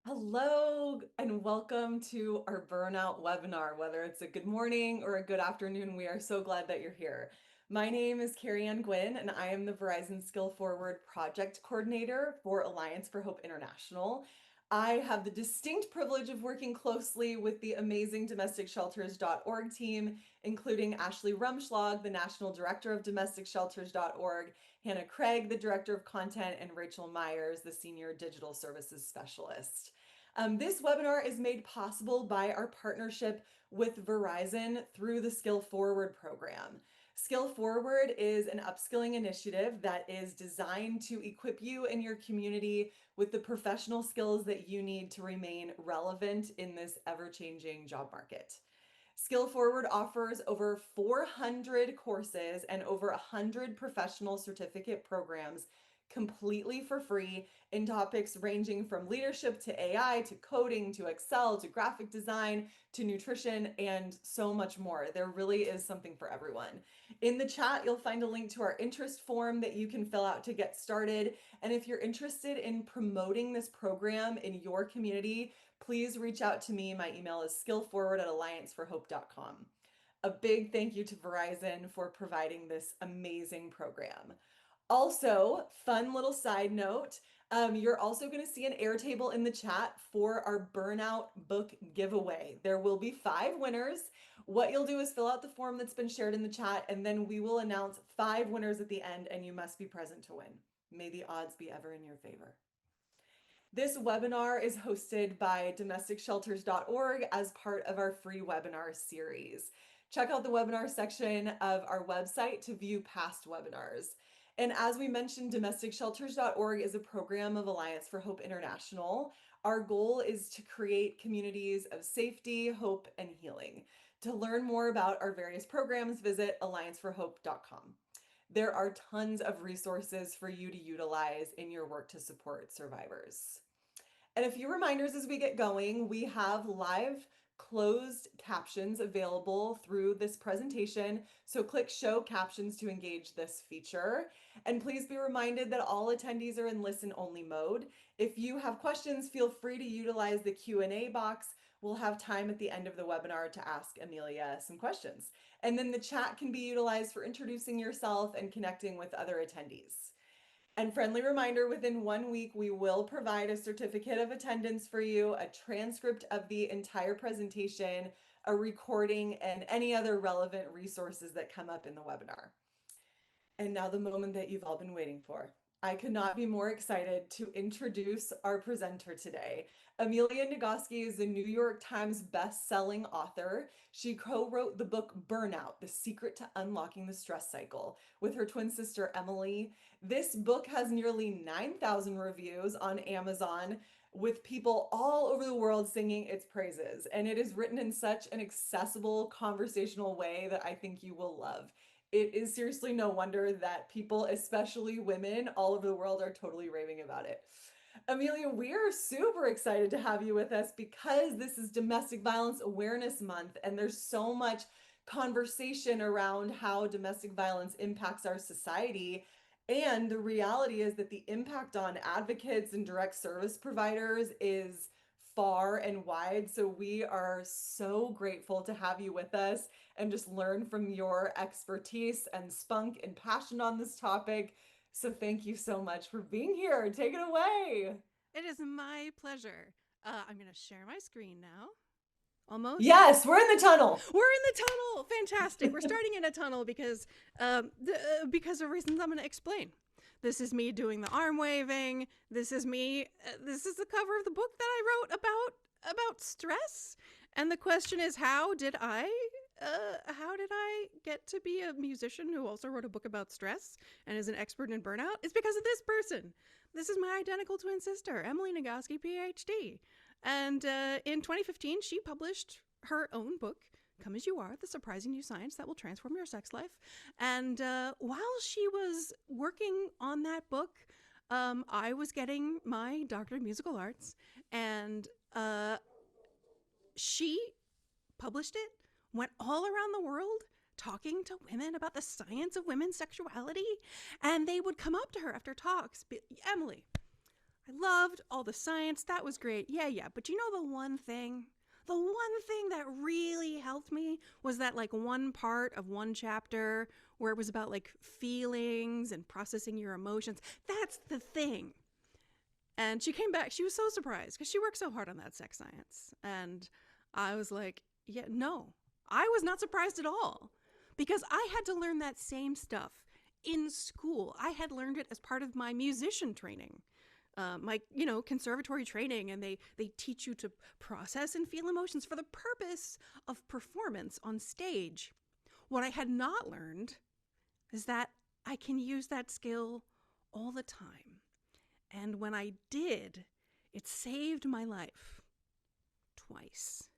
Hello and welcome to our Burnout webinar. Whether it's a good morning or a good afternoon, we are so glad that you're here. My name is Carrie Ann Gwynn, and I am the Verizon Skill Forward Project Coordinator for Alliance for Hope International. I have the distinct privilege of working closely with the amazing domesticshelters.org team, including Ashley Rumschlag, the National Director of domesticshelters.org, Hannah Craig, the Director of Content, and Rachel Myers, the Senior Digital Services Specialist. This webinar is made possible by our partnership with Verizon through the Skill Forward program. Skill Forward is an upskilling initiative that is designed to equip you and your community with the professional skills that you need to remain relevant in this ever-changing job market. Skill Forward offers over 400 courses and over 100 professional certificate programs completely for free in topics ranging from leadership to AI to coding to Excel to graphic design to nutrition and so much more. There really is something for everyone. In the chat, you'll find a link to our interest form that you can fill out to get started. And if you're interested in promoting this program in your community, please reach out to me. My email is skillforward@allianceforhope.com. A big thank you to Verizon for providing this amazing program. Also, fun little side note, you're also going to see an Airtable in the chat for our Burnout book giveaway. There will be 5 winners. What you'll do is fill out the form that's been shared in the chat, and then we will announce 5 winners at the end, and you must be present to win. May the odds be ever in your favor. This webinar is hosted by domesticshelters.org as part of our free webinar series. Check out the webinar section of our website to view past webinars. And as we mentioned, domesticshelters.org is a program of Alliance for Hope International. Our goal is to create communities of safety, hope, and healing. To learn more about our various programs, visit allianceforhope.com. There are tons of resources for you to utilize in your work to support survivors. And a few reminders as we get going. We have live closed captions available through this presentation. So click show captions to engage this feature. And please be reminded that all attendees are in listen only mode. If you have questions, feel free to utilize the Q&A box. We'll have time at the end of the webinar to ask Amelia some questions. And then the chat can be utilized for introducing yourself and connecting with other attendees. And friendly reminder, within 1 week, we will provide a certificate of attendance for you, a transcript of the entire presentation, a recording, and any other relevant resources that come up in the webinar. And now the moment that you've all been waiting for. I could not be more excited to introduce our presenter today. Amelia Nagoski is a New York Times best-selling author. She co-wrote the book Burnout, The Secret to Unlocking the Stress Cycle with her twin sister, Emily. This book has nearly 9,000 reviews on Amazon with people all over the world singing its praises. And it is written in such an accessible, conversational way that I think you will love. It is seriously no wonder that people, especially women all over the world, are totally raving about it. Amelia, we are super excited to have you with us because this is Domestic Violence Awareness Month, and there's so much conversation around how domestic violence impacts our society. And the reality is that the impact on advocates and direct service providers is far and wide. So we are so grateful to have you with us and just learn from your expertise and spunk and passion on this topic. So thank you so much for being here. Take it away. It is my pleasure. I'm going to share my screen now. Almost. Yes, we're in the tunnel. We're in the tunnel. Fantastic. We're starting in a tunnel because of reasons I'm going to explain. This is me doing the arm waving. This is me. This is the cover of the book that I wrote about stress. And the question is, how did I get to be a musician who also wrote a book about stress and is an expert in burnout? It's because of this person. This is my identical twin sister, Emily Nagoski, PhD. And in 2015, she published her own book, Come As You Are, The Surprising New Science That Will Transform Your Sex Life. And while she was working on that book, I was getting my doctorate of musical arts, and she published it, went all around the world talking to women about the science of women's sexuality, and they would come up to her after talks, Emily, I loved all the science. That was great. Yeah. But you know the one thing? The one thing that really helped me was that like one part of one chapter where it was about like feelings and processing your emotions. That's the thing. And she came back. She was so surprised because she worked so hard on that sex science. And I was like, yeah, no, I was not surprised at all because I had to learn that same stuff in school. I had learned it as part of my musician training. My conservatory training, and they teach you to process and feel emotions for the purpose of performance on stage. What I had not learned is that I can use that skill all the time. And when I did, it saved my life twice.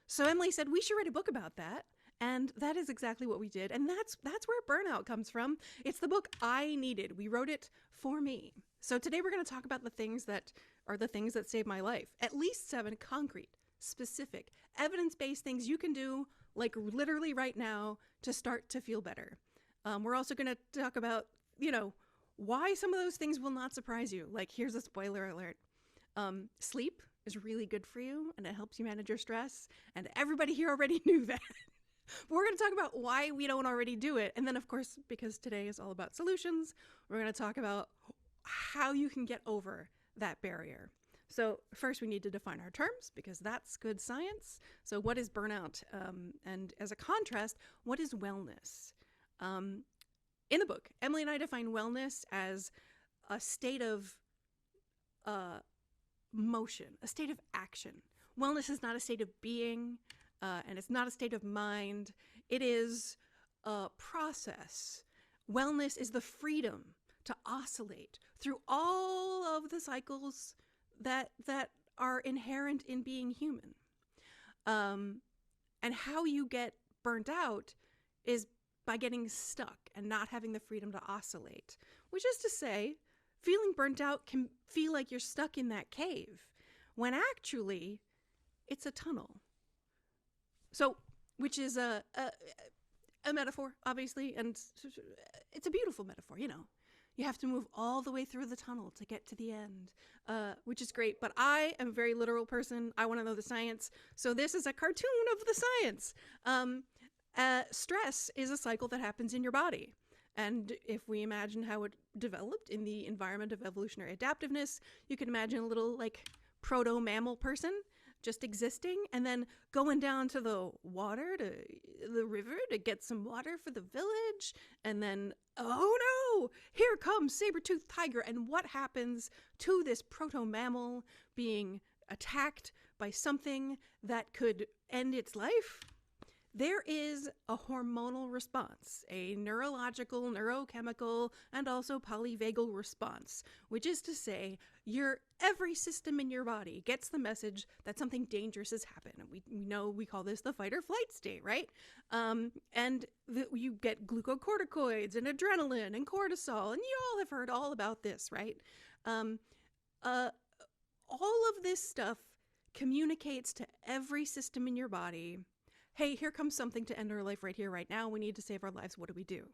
So Emily said we should write a book about that. And that is exactly what we did. And that's where Burnout comes from. It's the book I needed. We wrote it for me. So today we're going to talk about the things that are the things that saved my life. At least 7 concrete, specific, evidence-based things you can do, like literally right now, to start to feel better. We're also going to talk about, why some of those things will not surprise you. Like, here's a spoiler alert. Sleep is really good for you, and it helps you manage your stress. And everybody here already knew that. But we're going to talk about why we don't already do it. And then, of course, because today is all about solutions, we're going to talk about how you can get over that barrier. So first, we need to define our terms because that's good science. So what is burnout? And as a contrast, what is wellness? In the book, Emily and I define wellness as a state of motion, a state of action. Wellness is not a state of being. And it's not a state of mind. It is a process. Wellness is the freedom to oscillate through all of the cycles that are inherent in being human. And how you get burnt out is by getting stuck and not having the freedom to oscillate, which is to say, feeling burnt out can feel like you're stuck in that cave, when actually it's a tunnel. So, which is a metaphor, obviously, and it's a beautiful metaphor, You have to move all the way through the tunnel to get to the end, which is great. But I am a very literal person. I want to know the science. So this is a cartoon of the science. Stress is a cycle that happens in your body. And if we imagine how it developed in the environment of evolutionary adaptiveness, you can imagine a little, proto-mammal person just existing and then going down to the river to get some water for the village. And then, oh no, here comes saber-toothed tiger. And what happens to this proto-mammal being attacked by something that could end its life? There is a hormonal response, a neurological, neurochemical, and also polyvagal response, which is to say every system in your body gets the message that something dangerous has happened. And we call this the fight or flight state, right? You get glucocorticoids and adrenaline and cortisol, and you all have heard all about this, right? All of this stuff communicates to every system in your body. Hey, here comes something to end our life right here, right now. We need to save our lives. What do?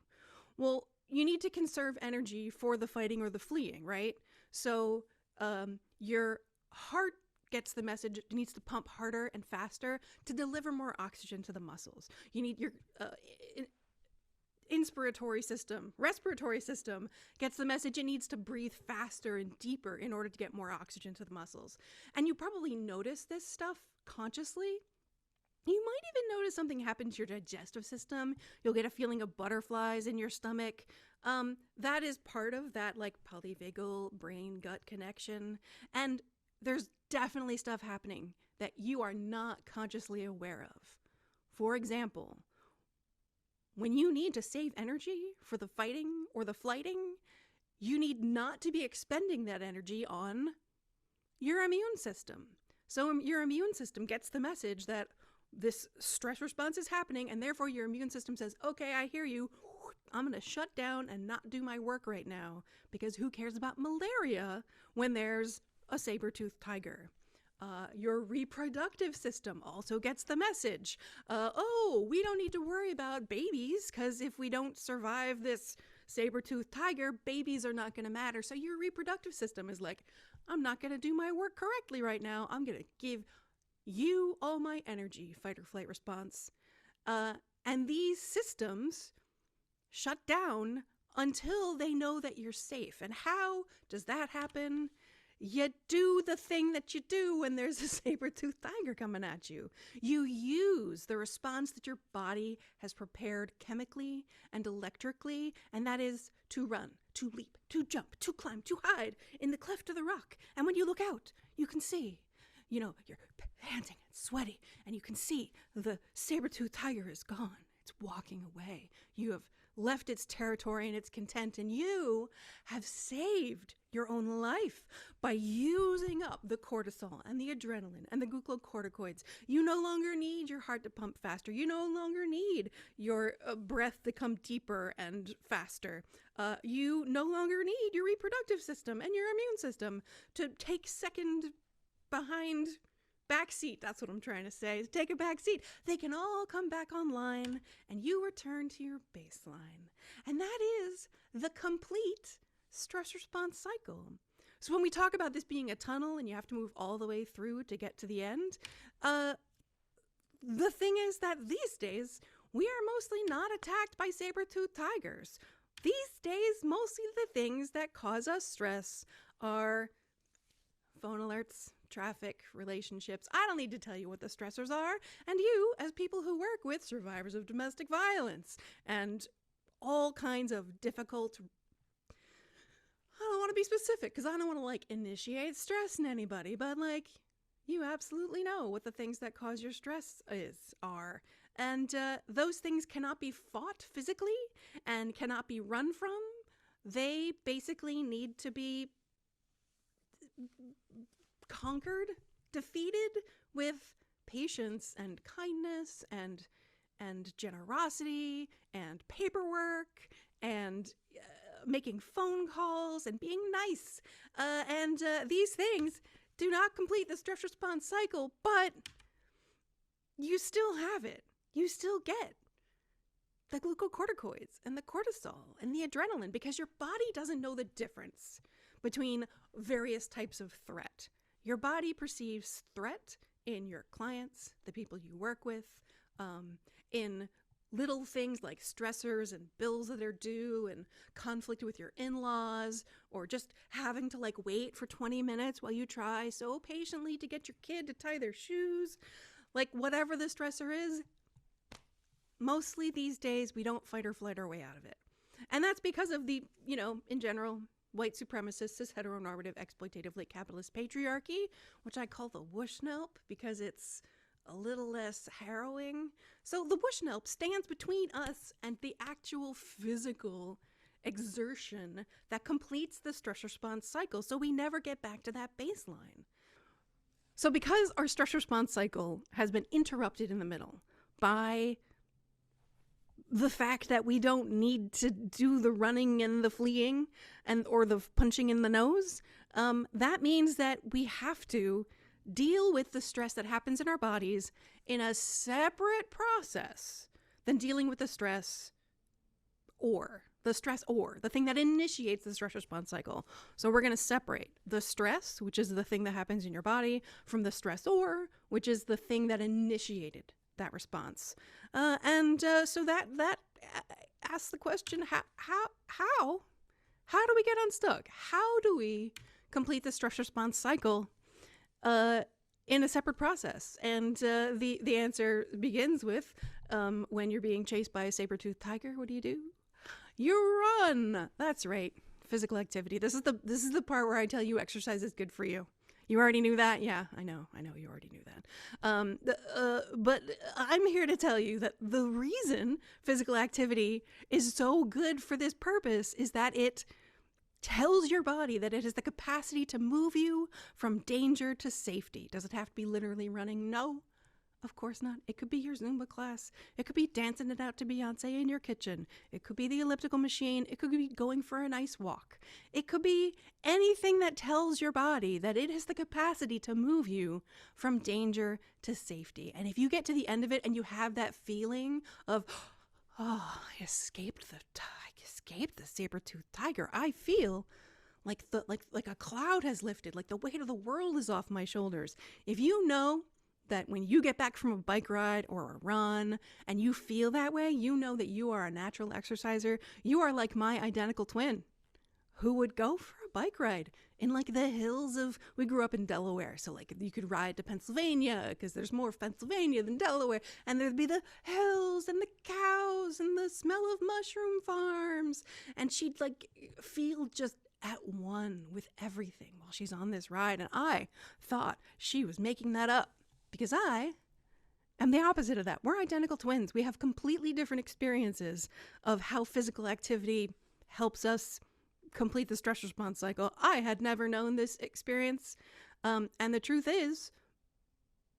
Well, you need to conserve energy for the fighting or the fleeing, right? So your heart gets the message. It needs to pump harder and faster to deliver more oxygen to the muscles. You need your respiratory system gets the message it needs to breathe faster and deeper in order to get more oxygen to the muscles. And you probably notice this stuff consciously. You might even notice something happen to your digestive system. You'll get a feeling of butterflies in your stomach. That is part of that polyvagal brain-gut connection. And there's definitely stuff happening that you are not consciously aware of. For example, when you need to save energy for the fighting or the flighting, you need not to be expending that energy on your immune system. So your immune system gets the message that this stress response is happening, and therefore your immune system says, okay, I hear you. I'm going to shut down and not do my work right now, because who cares about malaria when there's a saber-toothed tiger? Your reproductive system also gets the message. We don't need to worry about babies, because if we don't survive this saber-toothed tiger, babies are not going to matter. So your reproductive system is like, I'm not going to do my work correctly right now. I'm going to give you all my energy, fight or flight response. And these systems shut down until they know that you're safe. And how does that happen? You do the thing that you do when there's a saber-toothed tiger coming at you. You use the response that your body has prepared chemically and electrically, and that is to run, to leap, to jump, to climb, to hide in the cleft of the rock. And when you look out, you can see, you're panting and sweaty, and you can see the saber-toothed tiger is gone. It's walking away. You have left its territory and its content, and you have saved your own life by using up the cortisol and the adrenaline and the glucocorticoids. You no longer need your heart to pump faster. You no longer need your breath to come deeper and faster. You no longer need your reproductive system and your immune system to take second behind backseat. That's what I'm trying to say. Take a back seat. They can all come back online and you return to your baseline. And that is the complete stress response cycle. So when we talk about this being a tunnel and you have to move all the way through to get to the end, the thing is that these days we are mostly not attacked by saber-toothed tigers. These days, mostly the things that cause us stress are phone alerts, traffic, relationships. I don't need to tell you what the stressors are. And you, as people who work with survivors of domestic violence and all kinds of difficult, I don't want to be specific because I don't want to initiate stress in anybody, but you absolutely know what the things that cause your stress are. And those things cannot be fought physically and cannot be run from. They basically need to be conquered, defeated with patience and kindness and generosity and paperwork and making phone calls and being nice. And these things do not complete the stress response cycle, but you still have it. You still get the glucocorticoids and the cortisol and the adrenaline because your body doesn't know the difference between various types of threat. Your body perceives threat in your clients, the people you work with, in little things like stressors and bills that are due and conflict with your in-laws, or just having to wait for 20 minutes while you try so patiently to get your kid to tie their shoes. Whatever the stressor is, mostly these days we don't fight or flight our way out of it. And that's because of the, in general, white supremacist, cis heteronormative, exploitative, capitalist patriarchy, which I call the Wushnelp because it's a little less harrowing. So the Wushnelp stands between us and the actual physical exertion that completes the stress response cycle, so we never get back to that baseline. So because our stress response cycle has been interrupted in the middle by the fact that we don't need to do the running and the fleeing or the punching in the nose, that means that we have to deal with the stress that happens in our bodies in a separate process than dealing with the stress or the thing that initiates the stress response cycle. So we're going to separate the stress, which is the thing that happens in your body, from the stressor, which is the thing that initiated that response. So that asks the question, how do we get unstuck? How do we complete the stress response cycle in a separate process? And the answer begins with when you're being chased by a saber-toothed tiger, what do? You run. That's right. Physical activity. This is the part where I tell you exercise is good for you. You already knew that? Yeah, I know you already knew that. But I'm here to tell you that the reason physical activity is so good for this purpose is that it tells your body that it has the capacity to move you from danger to safety. Does it have to be literally running? No, of course not. It could be your Zumba class. It could be dancing it out to Beyonce in your kitchen. It could be the elliptical machine. It could be going for a nice walk. It could be anything that tells your body that it has the capacity to move you from danger to safety. And if you get to the end of it and you have that feeling of, oh, I escaped escape the saber-toothed tiger. I feel like like a cloud has lifted, like the weight of the world is off my shoulders. If you know that when you get back from a bike ride or a run and you feel that way, you know that you are a natural exerciser. You are like my identical twin who would go for a bike ride in like the hills of, we grew up in Delaware, so like you could ride to Pennsylvania because there's more Pennsylvania than Delaware, and there'd be the hills and the cows and the smell of mushroom farms, and she'd like feel just at one with everything while she's on this ride. And I thought she was making that up because I am the opposite of that. We're identical twins. We have completely different experiences of how physical activity helps us complete the stress response cycle. I had never known this experience. And the truth is,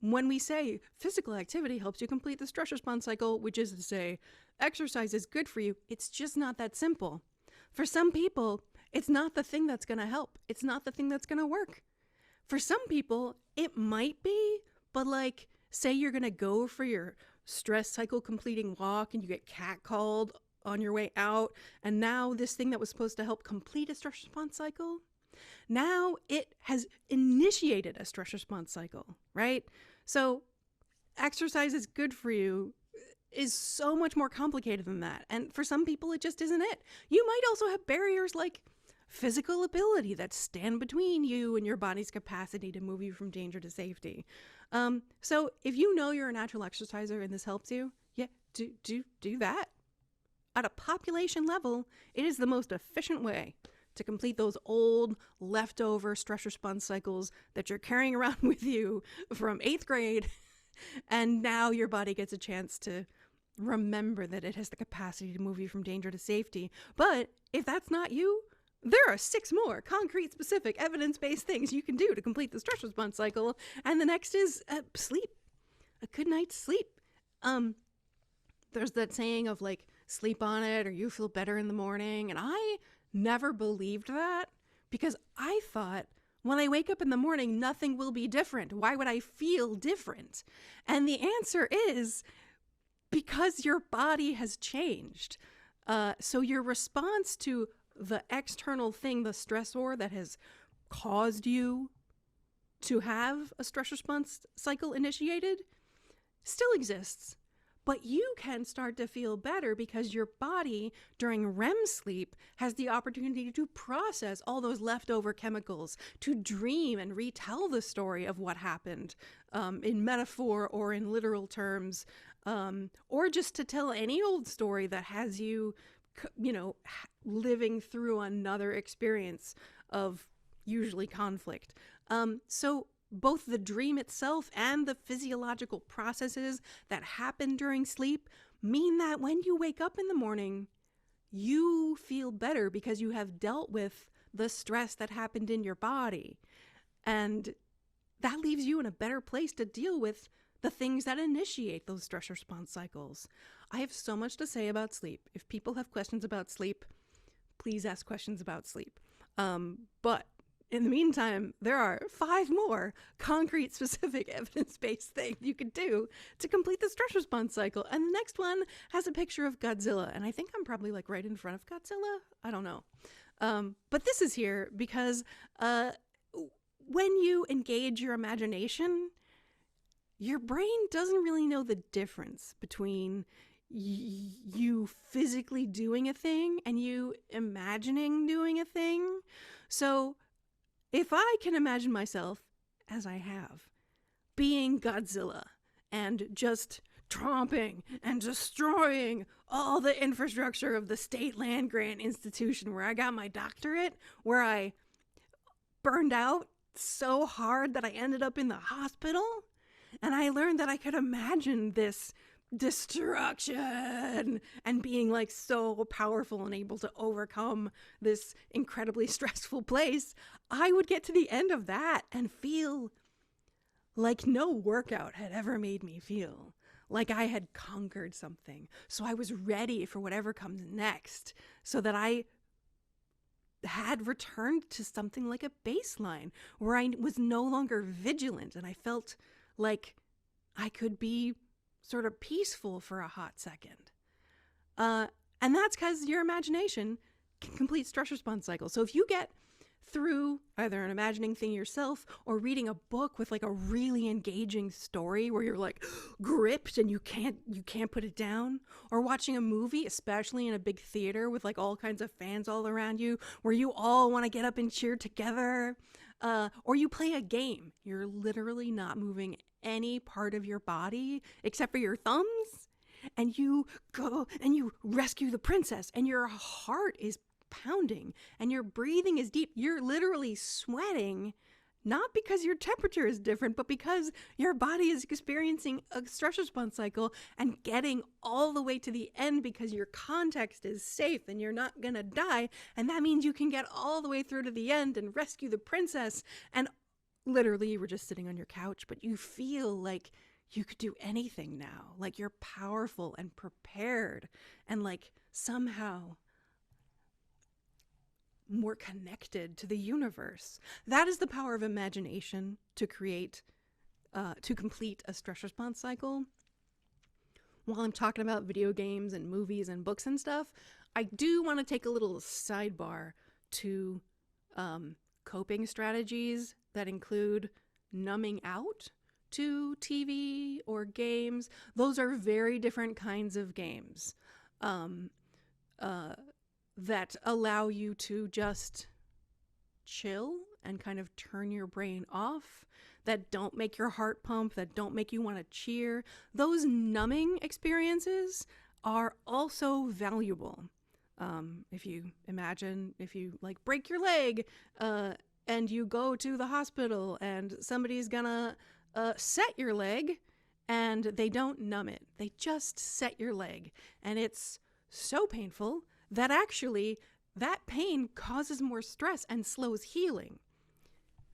when we say physical activity helps you complete the stress response cycle, which is to say exercise is good for you, it's just not that simple. For some people, it's not the thing that's going to help. It's not the thing that's going to work. For some people, it might be, but like, say you're going to go for your stress cycle completing walk and you get catcalled on your way out, and now this thing that was supposed to help complete a stress response cycle, now it has initiated a stress response cycle, right? So exercise is good for you is so much more complicated than that. And for some people, it just isn't it. You might also have barriers like physical ability that stand between you and your body's capacity to move you from danger to safety. So if you know you're a natural exerciser and this helps you, yeah, do that. At a population level, it is the most efficient way to complete those old leftover stress response cycles that you're carrying around with you from 8th grade. And now your body gets a chance to remember that it has the capacity to move you from danger to safety. But if that's not you, there are 6 more concrete, specific, evidence-based things you can do to complete the stress response cycle. And the next is sleep. A good night's sleep. There's that saying of like, sleep on it or you feel better in the morning. And I never believed that because I thought when I wake up in the morning, nothing will be different. Why would I feel different? And the answer is because your body has changed. So your response to the external thing, the stressor that has caused you to have a stress response cycle initiated, still exists. But you can start to feel better because your body during REM sleep has the opportunity to process all those leftover chemicals, to dream and retell the story of what happened in metaphor or in literal terms, or just to tell any old story that has you, living through another experience of usually conflict. So both the dream itself and the physiological processes that happen during sleep mean that when you wake up in the morning, you feel better because you have dealt with the stress that happened in your body. And that leaves you in a better place to deal with the things that initiate those stress response cycles. I have so much to say about sleep. If people have questions about sleep, please ask questions about sleep. But in the meantime, there are 5 more concrete, specific, evidence-based things you could do to complete the stress response cycle. And the next one has a picture of Godzilla. And I think I'm probably like right in front of Godzilla. I don't know. But this is here because when you engage your imagination, your brain doesn't really know the difference between you physically doing a thing and you imagining doing a thing. So if I can imagine myself, as I have, being Godzilla and just tromping and destroying all the infrastructure of the state land grant institution where I got my doctorate, where I burned out so hard that I ended up in the hospital, and I learned that I could imagine this destruction and being like so powerful and able to overcome this incredibly stressful place, I would get to the end of that and feel like no workout had ever made me feel like I had conquered something. So I was ready for whatever comes next, so that I had returned to something like a baseline where I was no longer vigilant and I felt like I could be sort of peaceful for a hot second. And that's because your imagination can complete stress response cycles. So if you get through either an imagining thing yourself or reading a book with like a really engaging story where you're like gripped and you can't put it down, or watching a movie, especially in a big theater with like all kinds of fans all around you where you all want to get up and cheer together, or you play a game, you're literally not moving any part of your body except for your thumbs, and you go and you rescue the princess and your heart is pounding and your breathing is deep. You're literally sweating, not because your temperature is different, but because your body is experiencing a stress response cycle and getting all the way to the end because your context is safe and you're not gonna die. And that means you can get all the way through to the end and rescue the princess. And literally you were just sitting on your couch, but you feel like you could do anything now. Like you're powerful and prepared and like somehow more connected to the universe. That is the power of imagination to complete a stress response cycle. While I'm talking about video games and movies and books and stuff, I do want to take a little sidebar to coping strategies that include numbing out to TV or games. Those are very different kinds of games. That allow you to just chill and kind of turn your brain off, that don't make your heart pump, that don't make you want to cheer. Those numbing experiences are also valuable. If you imagine, if you like break your leg and you go to the hospital and somebody's gonna set your leg and they don't numb it, they just set your leg, and it's so painful that actually that pain causes more stress and slows healing.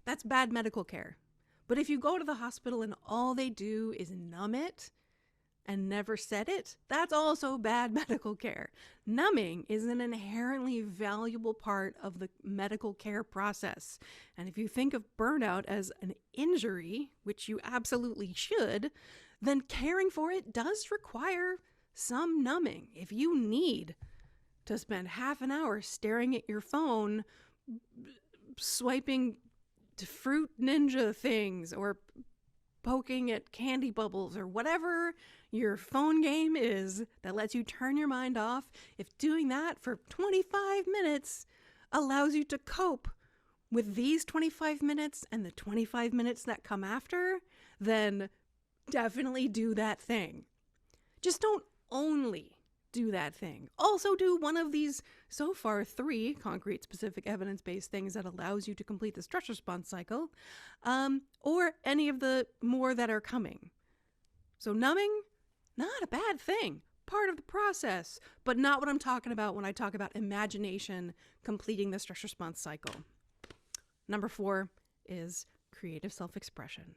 That's bad medical care. But if you go to the hospital and all they do is numb it and never set it, that's also bad medical care. Numbing is an inherently valuable part of the medical care process. And if you think of burnout as an injury, which you absolutely should, then caring for it does require some numbing. If you need to spend half an hour staring at your phone, swiping fruit ninja things or poking at candy bubbles or whatever your phone game is that lets you turn your mind off, if doing that for 25 minutes allows you to cope with these 25 minutes and the 25 minutes that come after, then definitely do that thing. Just don't only do that thing. Also do one of these, so far 3 concrete, specific, evidence-based things that allows you to complete the stress response cycle, or any of the more that are coming. So numbing, not a bad thing. Part of the process, but not what I'm talking about when I talk about imagination completing the stress response cycle. Number 4 is creative self-expression.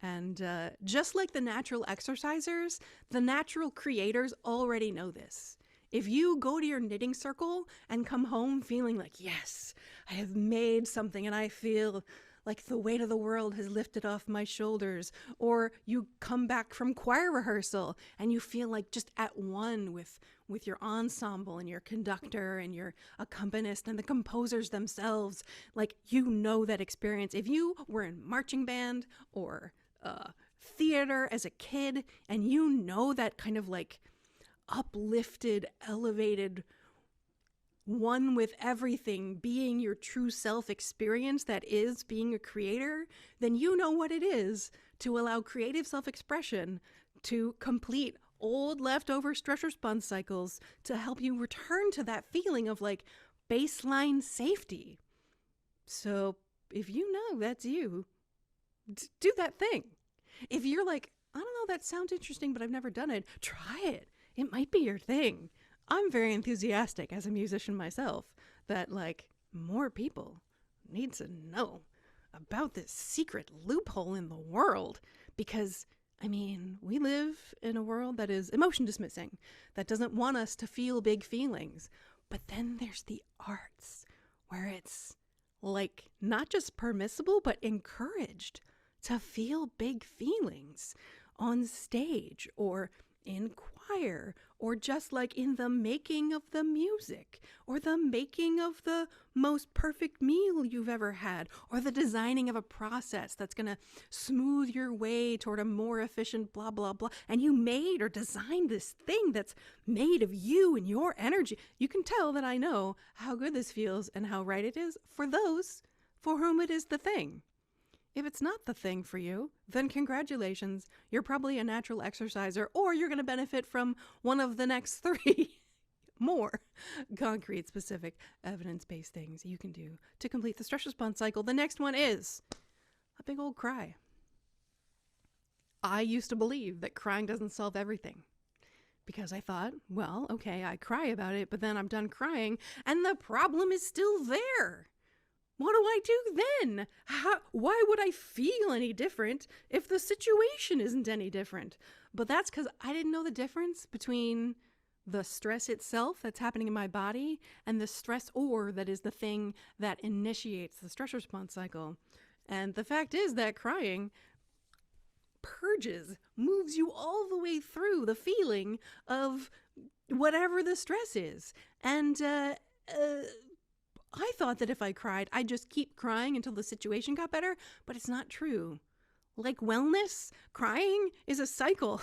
And just like the natural exercisers, the natural creators already know this. If you go to your knitting circle and come home feeling like, yes, I have made something and I feel like the weight of the world has lifted off my shoulders, or you come back from choir rehearsal and you feel like just at one with your ensemble and your conductor and your accompanist and the composers themselves, like you know that experience. If you were in marching band or theater as a kid and you know that kind of like uplifted, elevated, one with everything, being your true self experience that is being a creator, then you know what it is to allow creative self-expression to complete old leftover stress response cycles to help you return to that feeling of like baseline safety. So if you know that's you, do that thing. If you're like, I don't know, that sounds interesting, but I've never done it, try it. It might be your thing. I'm very enthusiastic as a musician myself that like more people need to know about this secret loophole in the world, because I mean, we live in a world that is emotion dismissing, that doesn't want us to feel big feelings. But then there's the arts where it's like not just permissible, but encouraged to feel big feelings on stage or in choir, or just like in the making of the music, or the making of the most perfect meal you've ever had, or the designing of a process that's going to smooth your way toward a more efficient blah, blah, blah. And you made or designed this thing that's made of you and your energy. You can tell that I know how good this feels and how right it is for those for whom it is the thing. If it's not the thing for you, then congratulations. You're probably a natural exerciser, or you're going to benefit from one of the next 3 more concrete, specific, evidence-based things you can do to complete the stress response cycle. The next one is a big old cry. I used to believe that crying doesn't solve everything, because I thought, well, okay, I cry about it, but then I'm done crying and the problem is still there. What do I do then? Why would I feel any different if the situation isn't any different? But that's because I didn't know the difference between the stress itself that's happening in my body and the stressor that is the thing that initiates the stress response cycle. And the fact is that crying purges, moves you all the way through the feeling of whatever the stress is. And I thought that if I cried, I'd just keep crying until the situation got better, but it's not true. Like wellness, crying is a cycle.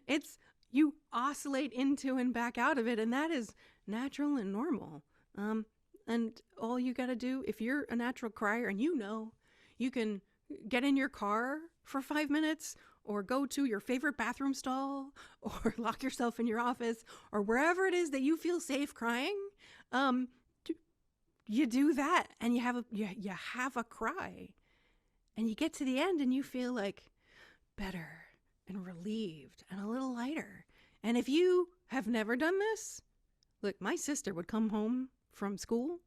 It's you oscillate into and back out of it, and that is natural and normal. And all you got to do, if you're a natural crier and you can get in your car for 5 minutes or go to your favorite bathroom stall or lock yourself in your office or wherever it is that you feel safe crying, you do that and you have a cry and you get to the end and you feel like better and relieved and a little lighter. And if you have never done this, look, my sister would come home from school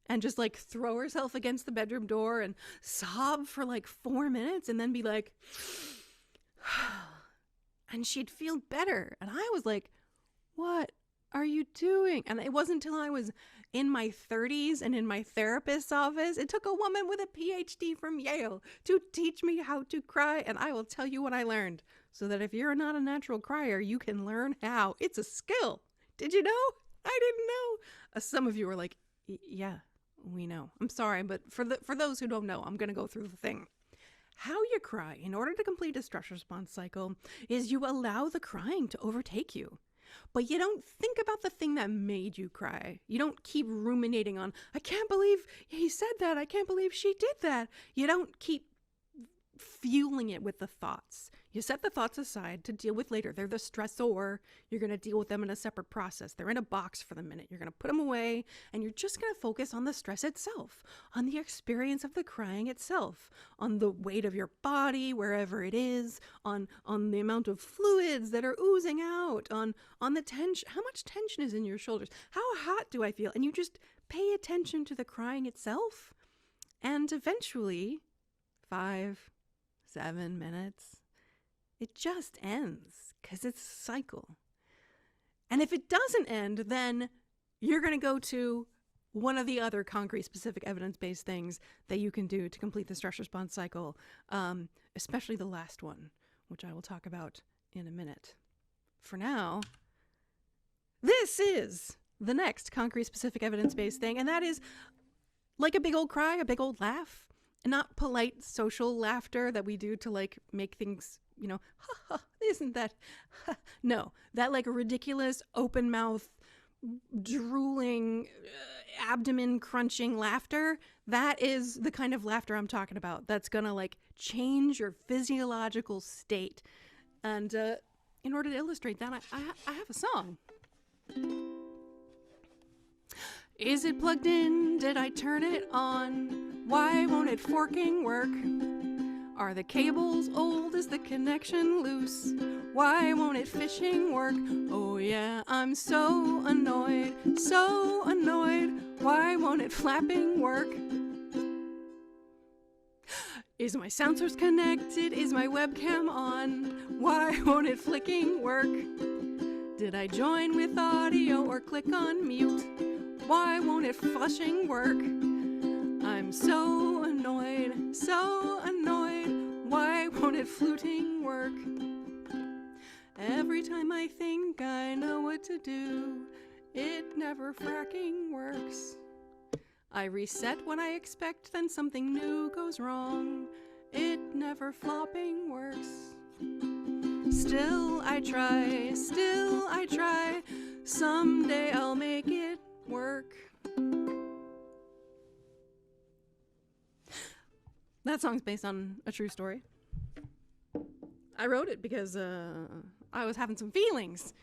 and just like throw herself against the bedroom door and sob for like 4 minutes and then be like, and she'd feel better. And I was like, what are you doing? And it wasn't until I was in my 30s and in my therapist's office, it took a woman with a PhD from Yale to teach me how to cry. And I will tell you what I learned so that if you're not a natural crier, you can learn how. It's a skill. Did you know? I didn't know. Some of you are like, yeah, we know. I'm sorry, but for those who don't know, I'm going to go through the thing. How you cry in order to complete a stress response cycle is you allow the crying to overtake you. But you don't think about the thing that made you cry. You don't keep ruminating on, I can't believe he said that. I can't believe she did that. You don't keep fueling it with the thoughts. You set the thoughts aside to deal with later. They're the stressor. You're going to deal with them in a separate process. They're in a box for the minute. You're going to put them away, and you're just going to focus on the stress itself, on the experience of the crying itself, on the weight of your body, wherever it is, on the amount of fluids that are oozing out, on the tension. How much tension is in your shoulders? How hot do I feel? And you just pay attention to the crying itself, and eventually, 5, 7 minutes, it just ends because it's a cycle. And if it doesn't end, then you're going to go to one of the other concrete, specific, evidence-based things that you can do to complete the stress response cycle, especially the last one, which I will talk about in a minute. For now, this is the next concrete, specific, evidence-based thing, and that is like a big old cry, a big old laugh, and not polite social laughter that we do to like make things, ha ha, isn't that? Ha. No, that like ridiculous open mouth, drooling, abdomen crunching laughter. That is the kind of laughter I'm talking about. That's gonna like change your physiological state. And in order to illustrate that, I have a song. Is it plugged in? Did I turn it on? Why won't it forking work? Are the cables old? Is the connection loose? Why won't it fishing work? Oh yeah, I'm so annoyed, so annoyed. Why won't it flapping work? Is my sound source connected? Is my webcam on? Why won't it flicking work? Did I join with audio or click on mute? Why won't it flushing work? I'm so annoyed, so annoyed. Why won't it fluting work? Every time I think I know what to do, it never fracking works. I reset when I expect, then something new goes wrong. It never flopping works. Still I try, someday I'll make it work. That song's based on a true story. I wrote it because I was having some feelings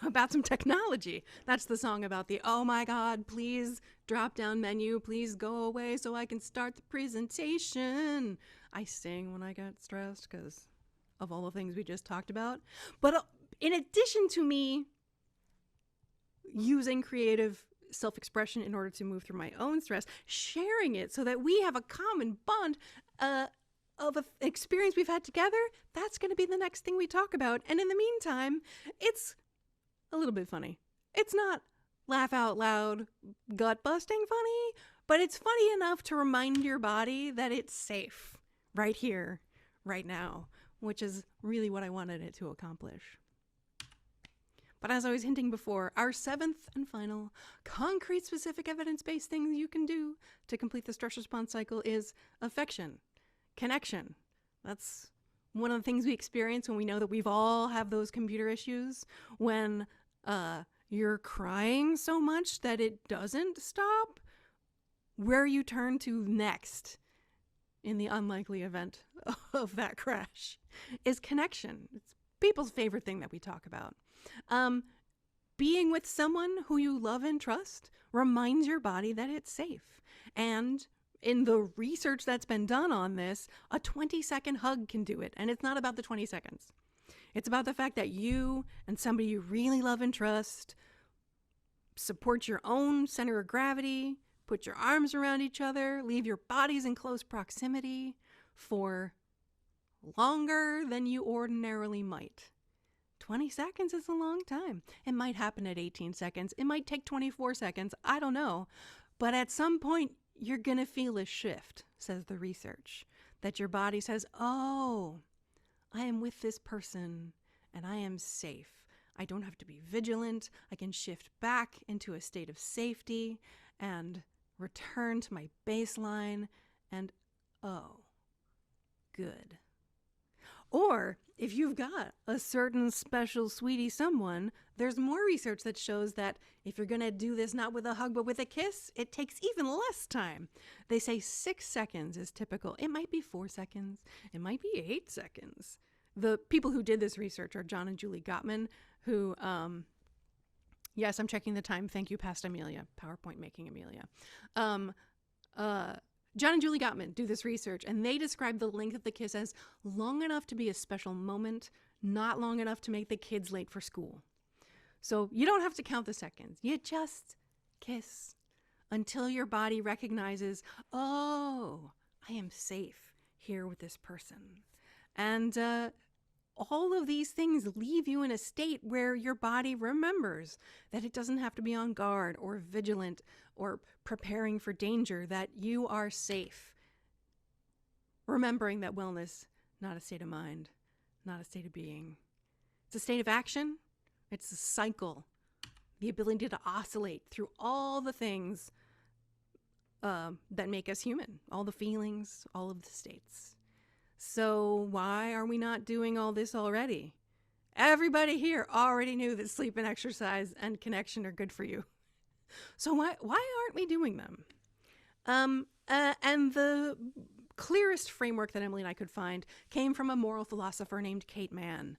about some technology. That's the song about the, oh my God, please drop down menu, please go away so I can start the presentation. I sing when I get stressed because of all the things we just talked about. But in addition to me using creative self-expression in order to move through my own stress, sharing it so that we have a common bond of an experience we've had together, that's going to be the next thing we talk about. And in the meantime, it's a little bit funny. It's not laugh out loud, gut-busting funny, but it's funny enough to remind your body that it's safe right here, right now, which is really what I wanted it to accomplish. But as I was hinting before, our seventh and final concrete, specific, evidence-based thing you can do to complete the stress response cycle is affection, connection. That's one of the things we experience when we know that we've all have those computer issues, when you're crying so much that it doesn't stop. Where you turn to next in the unlikely event of that crash is connection. It's people's favorite thing that we talk about. Being with someone who you love and trust reminds your body that it's safe. And in the research that's been done on this, a 20-second hug can do it. And it's not about the 20 seconds. It's about the fact that you and somebody you really love and trust support your own center of gravity, put your arms around each other, leave your bodies in close proximity for longer than you ordinarily might. 20 seconds is a long time. It might happen at 18 seconds. It might take 24 seconds. I don't know. But at some point, you're going to feel a shift, says the research, that your body says, oh, I am with this person and I am safe. I don't have to be vigilant. I can shift back into a state of safety and return to my baseline. And oh, good. Or if you've got a certain special sweetie someone, there's more research that shows that if you're going to do this not with a hug but with a kiss, it takes even less time. They say 6 seconds is typical. It might be 4 seconds. It might be 8 seconds. The people who did this research are John and Julie Gottman, who, yes, I'm checking the time. Thank you, past Amelia. PowerPoint making Amelia. John and Julie Gottman do this research, and they describe the length of the kiss as long enough to be a special moment, not long enough to make the kids late for school. So you don't have to count the seconds. You just kiss until your body recognizes, oh, I am safe here with this person. And all of these things leave you in a state where your body remembers that it doesn't have to be on guard or vigilant or preparing for danger, that you are safe. Remembering that wellness, not a state of mind, not a state of being. It's a state of action. It's a cycle. The ability to oscillate through all the things that make us human, all the feelings, all of the states. So why are we not doing all this already? Everybody here already knew that sleep and exercise and connection are good for you. So why aren't we doing them? And the clearest framework that Emily and I could find came from a moral philosopher named Kate Mann.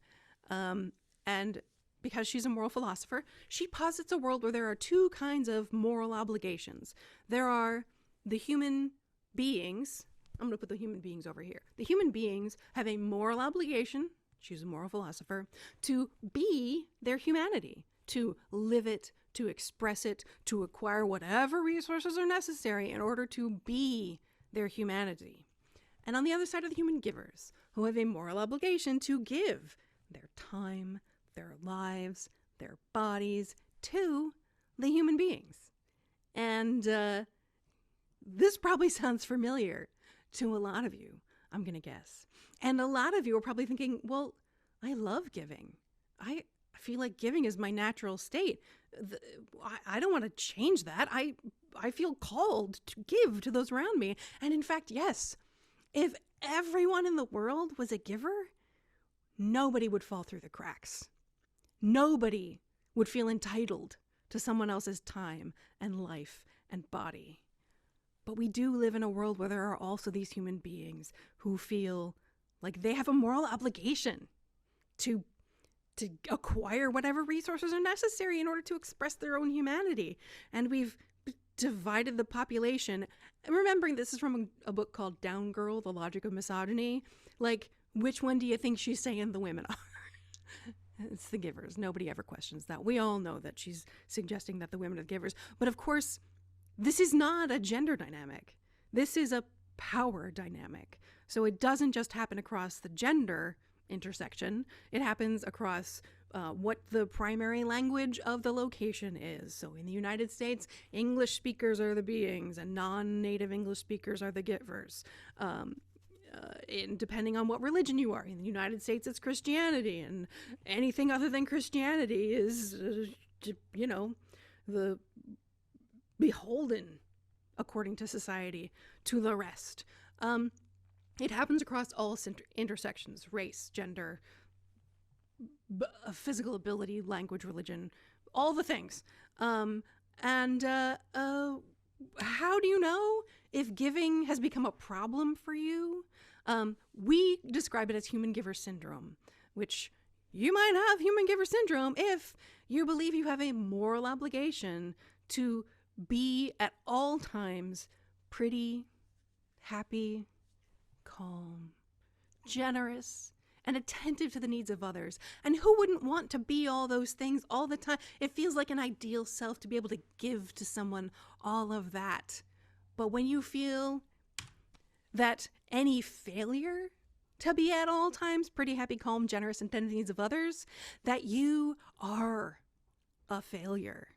And because she's a moral philosopher, she posits a world where there are two kinds of moral obligations. There are the human beings. I'm going to put the human beings over here. The human beings have a moral obligation, she's a moral philosopher, to be their humanity, to live it, to express it, to acquire whatever resources are necessary in order to be their humanity. And on the other side are the human givers, who have a moral obligation to give their time, their lives, their bodies to the human beings. And this probably sounds familiar to a lot of you, I'm going to guess. And a lot of you are probably thinking, well, I love giving. I feel like giving is my natural state. I don't want to change that. I feel called to give to those around me. And in fact, yes, if everyone in the world was a giver, nobody would fall through the cracks. Nobody would feel entitled to someone else's time and life and body. But we do live in a world where there are also these human beings who feel like they have a moral obligation to acquire whatever resources are necessary in order to express their own humanity. And we've divided the population. Remembering this is from a book called Down Girl, The Logic of Misogyny. Like, which one do you think she's saying the women are? It's the givers. Nobody ever questions that. We all know that she's suggesting that the women are the givers. But of course, this is not a gender dynamic. This is a power dynamic. So it doesn't just happen across the gender intersection. It happens across what the primary language of the location is. So in the United States, English speakers are the beings and non-native English speakers are the givers. Depending on what religion you are. In the United States, it's Christianity, and anything other than Christianity is, the beholden, according to society, to the rest. It happens across all intersections: race, gender, physical ability, language, religion, all the things. How do you know if giving has become a problem for you? We describe it as human giver syndrome, which you might have human giver syndrome if you believe you have a moral obligation to be at all times pretty, happy, calm, generous, and attentive to the needs of others. And who wouldn't want to be all those things all the time? It feels like an ideal self to be able to give to someone all of that. But when you feel that any failure to be at all times pretty, happy, calm, generous, and tend to the needs of others, that you are a failure.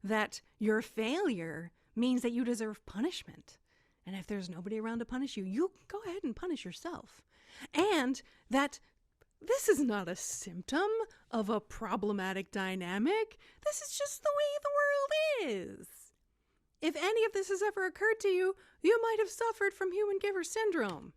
That your failure means that you deserve punishment. And if there's nobody around to punish you, you go ahead and punish yourself. And that this is not a symptom of a problematic dynamic. This is just the way the world is. If any of this has ever occurred to you, you might have suffered from human giver syndrome.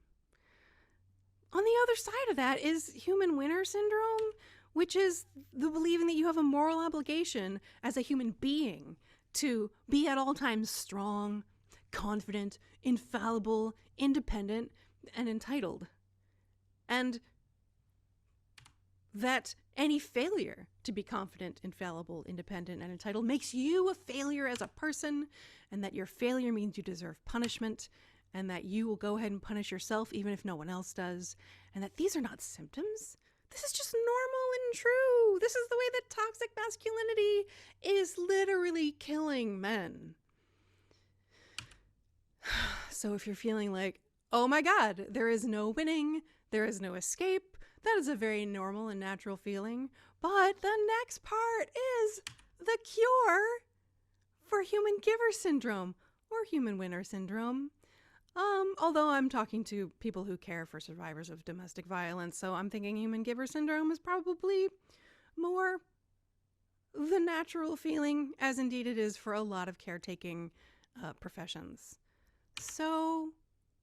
On the other side of that is human winner syndrome, which is the believing that you have a moral obligation as a human being to be at all times strong, confident, infallible, independent, and entitled. And that any failure to be confident, infallible, independent, and entitled makes you a failure as a person, and that your failure means you deserve punishment, and that you will go ahead and punish yourself even if no one else does, and that these are not symptoms. This is just normal and true. This is the way that toxic masculinity is literally killing men. So if you're feeling like, oh my God, there is no winning, there is no escape, that is a very normal and natural feeling. But the next part is the cure for human giver syndrome or human winner syndrome. Although I'm talking to people who care for survivors of domestic violence, so I'm thinking human giver syndrome is probably more the natural feeling, as indeed it is for a lot of caretaking professions. So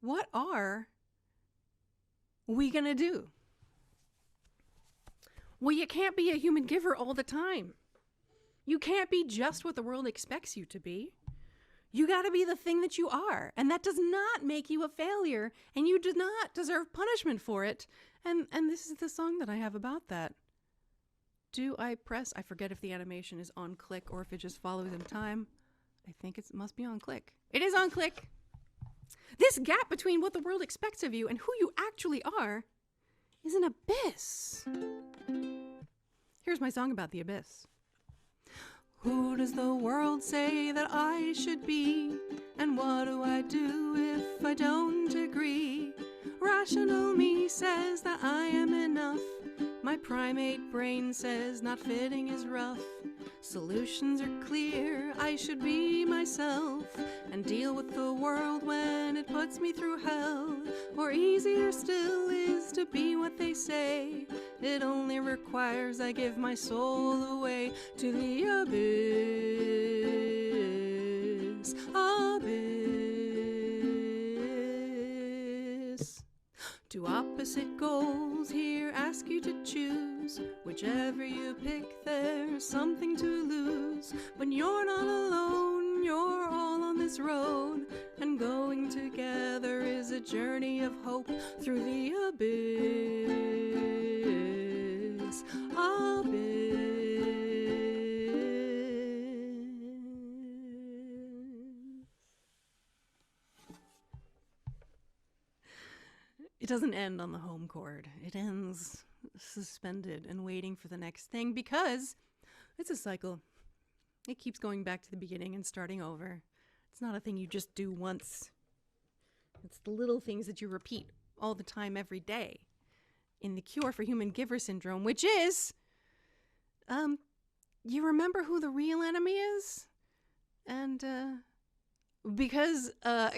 what are we going to do? Well, you can't be a human giver all the time. You can't be just what the world expects you to be. You got to be the thing that you are. And that does not make you a failure. And you do not deserve punishment for it. And this is the song that I have about that. Do I press? I forget if the animation is on click or if it just follows in time. I think it must be on click. It is on click. This gap between what the world expects of you and who you actually are is an abyss. Here's my song about the abyss. Who does the world say that I should be? And what do I do if I don't agree? Rational me says that I am enough. My primate brain says not fitting is rough. Solutions are clear, I should be myself and deal with the world when it puts me through hell. Or easier still is to be what they say. It only requires I give my soul away to the abyss, abyss. Two opposite goals here ask you to choose. Whichever you pick, there's something to lose. But you're not alone, you're all on this road. And going together is a journey of hope through the abyss, abyss. It doesn't end on the home chord. It ends suspended and waiting for the next thing because it's a cycle. It keeps going back to the beginning and starting over. It's not a thing you just do once. It's the little things that you repeat all the time, every day. In the cure for human giver syndrome, which is, you remember who the real enemy is? And, because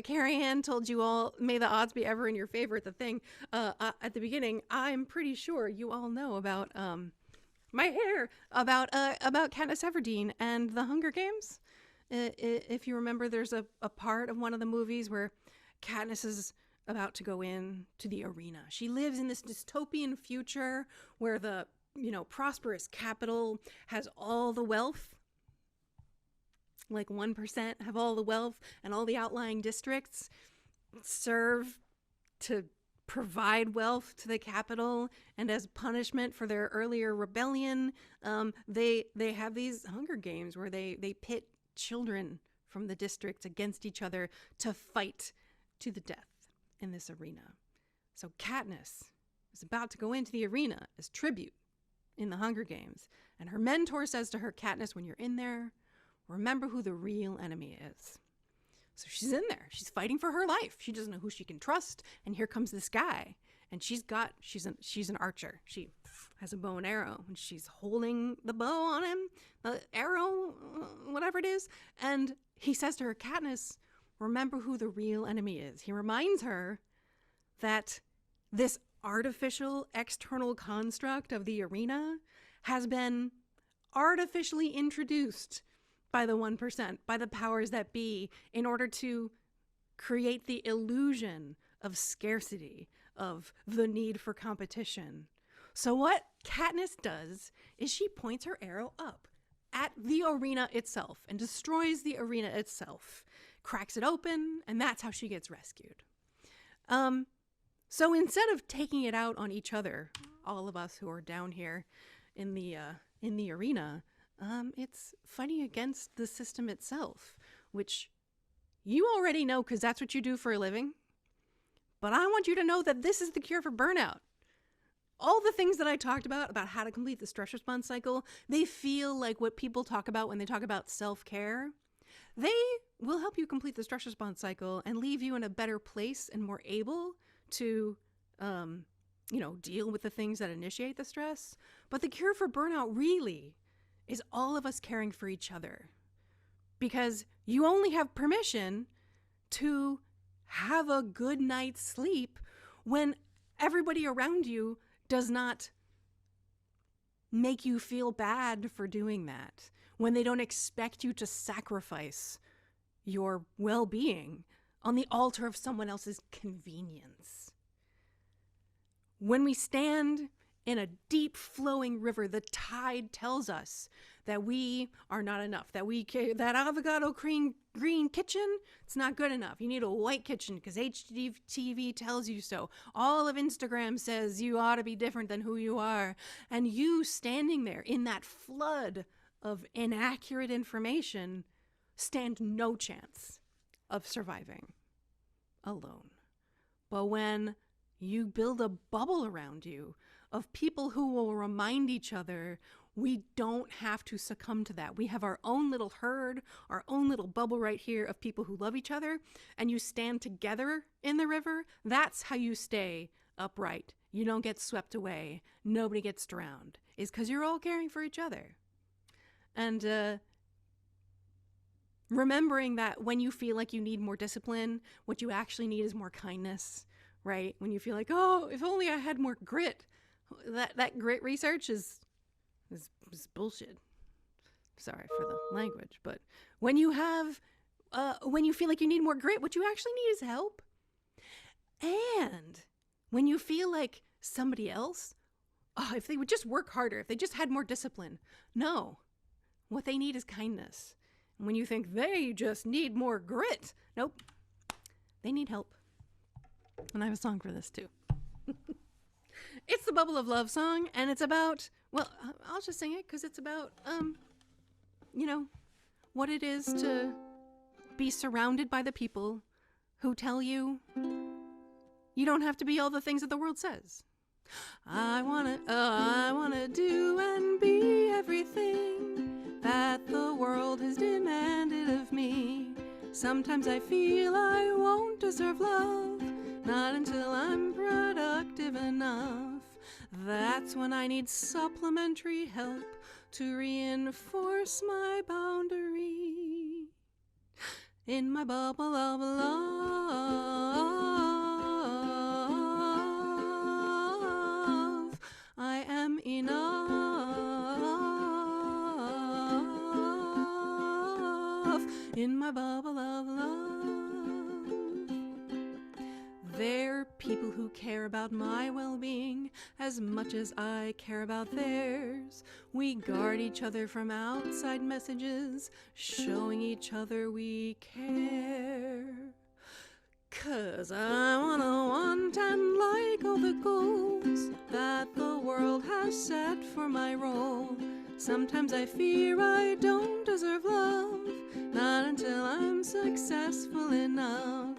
Carrie Ann told you all, may the odds be ever in your favor at the thing at the beginning, I'm pretty sure you all know about about Katniss Everdeen and the Hunger Games. If you remember, there's a part of one of the movies where Katniss is about to go in to the arena. She lives in this dystopian future where the prosperous capital has all the wealth. Like 1% have all the wealth, and all the outlying districts serve to provide wealth to the capital. And as punishment for their earlier rebellion, they have these Hunger Games where they pit children from the districts against each other to fight to the death in this arena. So Katniss is about to go into the arena as tribute in the Hunger Games. And her mentor says to her, Katniss, when you're in there, remember who the real enemy is. So she's in there. She's fighting for her life. She doesn't know who she can trust. And here comes this guy. And she's an archer. She has a bow and arrow. And she's holding the bow on him, the arrow, whatever it is. And he says to her, Katniss, remember who the real enemy is. He reminds her that this artificial external construct of the arena has been artificially introduced by the 1%, by the powers that be, in order to create the illusion of scarcity, of the need for competition. So what Katniss does is she points her arrow up at the arena itself and destroys the arena itself, cracks it open, and that's how she gets rescued. So instead of taking it out on each other, all of us who are down here in the arena, it's fighting against the system itself, which you already know because that's what you do for a living. But I want you to know that this is the cure for burnout. All the things that I talked about how to complete the stress response cycle, they feel like what people talk about when they talk about self-care. They will help you complete the stress response cycle and leave you in a better place and more able to, deal with the things that initiate the stress. But the cure for burnout really is all of us caring for each other, because you only have permission to have a good night's sleep when everybody around you does not make you feel bad for doing that, when they don't expect you to sacrifice your well-being on the altar of someone else's convenience. When we stand in a deep flowing river, the tide tells us that we are not enough, that avocado green kitchen, it's not good enough. You need a white kitchen because HGTV tells you so. All of Instagram says you ought to be different than who you are. And you standing there in that flood of inaccurate information stand no chance of surviving alone. But when you build a bubble around you of people who will remind each other, we don't have to succumb to that. We have our own little herd, our own little bubble right here of people who love each other, and you stand together in the river. That's how you stay upright. You don't get swept away. Nobody gets drowned. Is because you're all caring for each other. And remembering that when you feel like you need more discipline, what you actually need is more kindness, right? When you feel like, oh, if only I had more grit, that grit research is bullshit. Sorry for the language, but when you have when you feel like you need more grit, what you actually need is help. And when you feel like somebody else, oh, if they would just work harder, if they just had more discipline, no, what they need is kindness. And when you think they just need more grit, nope, they need help. And I have a song for this too. It's the Bubble of Love song, and it's about, well, I'll just sing it because it's about, you know, what it is to be surrounded by the people who tell you you don't have to be all the things that the world says. I wanna do and be everything that the world has demanded of me. Sometimes I feel I won't deserve love, not until I'm productive enough. That's when I need supplementary help to reinforce my boundary. In my bubble of love, I am enough. In my bubble of love, they're people who care about my well-being as much as I care about theirs. We guard each other from outside messages, showing each other we care. 'Cause I wanna want and like all the goals that the world has set for my role. Sometimes I fear I don't deserve love, not until I'm successful enough.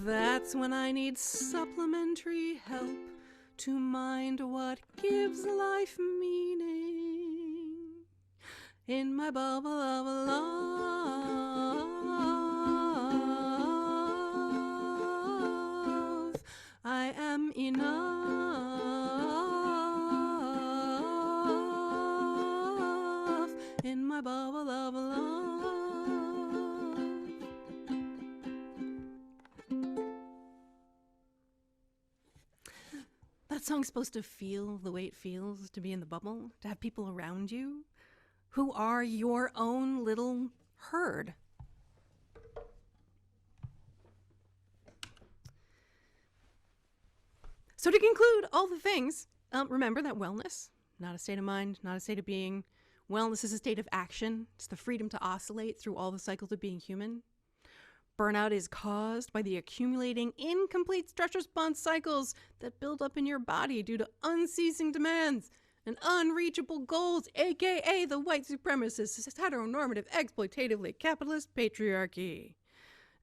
That's when I need supplementary help to mind what gives life meaning. In my bubble of love, I am enough. In my bubble of love. That song's supposed to feel the way it feels to be in the bubble, to have people around you who are your own little herd. So to conclude all the things, remember that wellness, not a state of mind, not a state of being. Wellness is a state of action. It's the freedom to oscillate through all the cycles of being human. Burnout is caused by the accumulating incomplete stress response cycles that build up in your body due to unceasing demands and unreachable goals, aka the white supremacist, heteronormative, exploitatively capitalist patriarchy.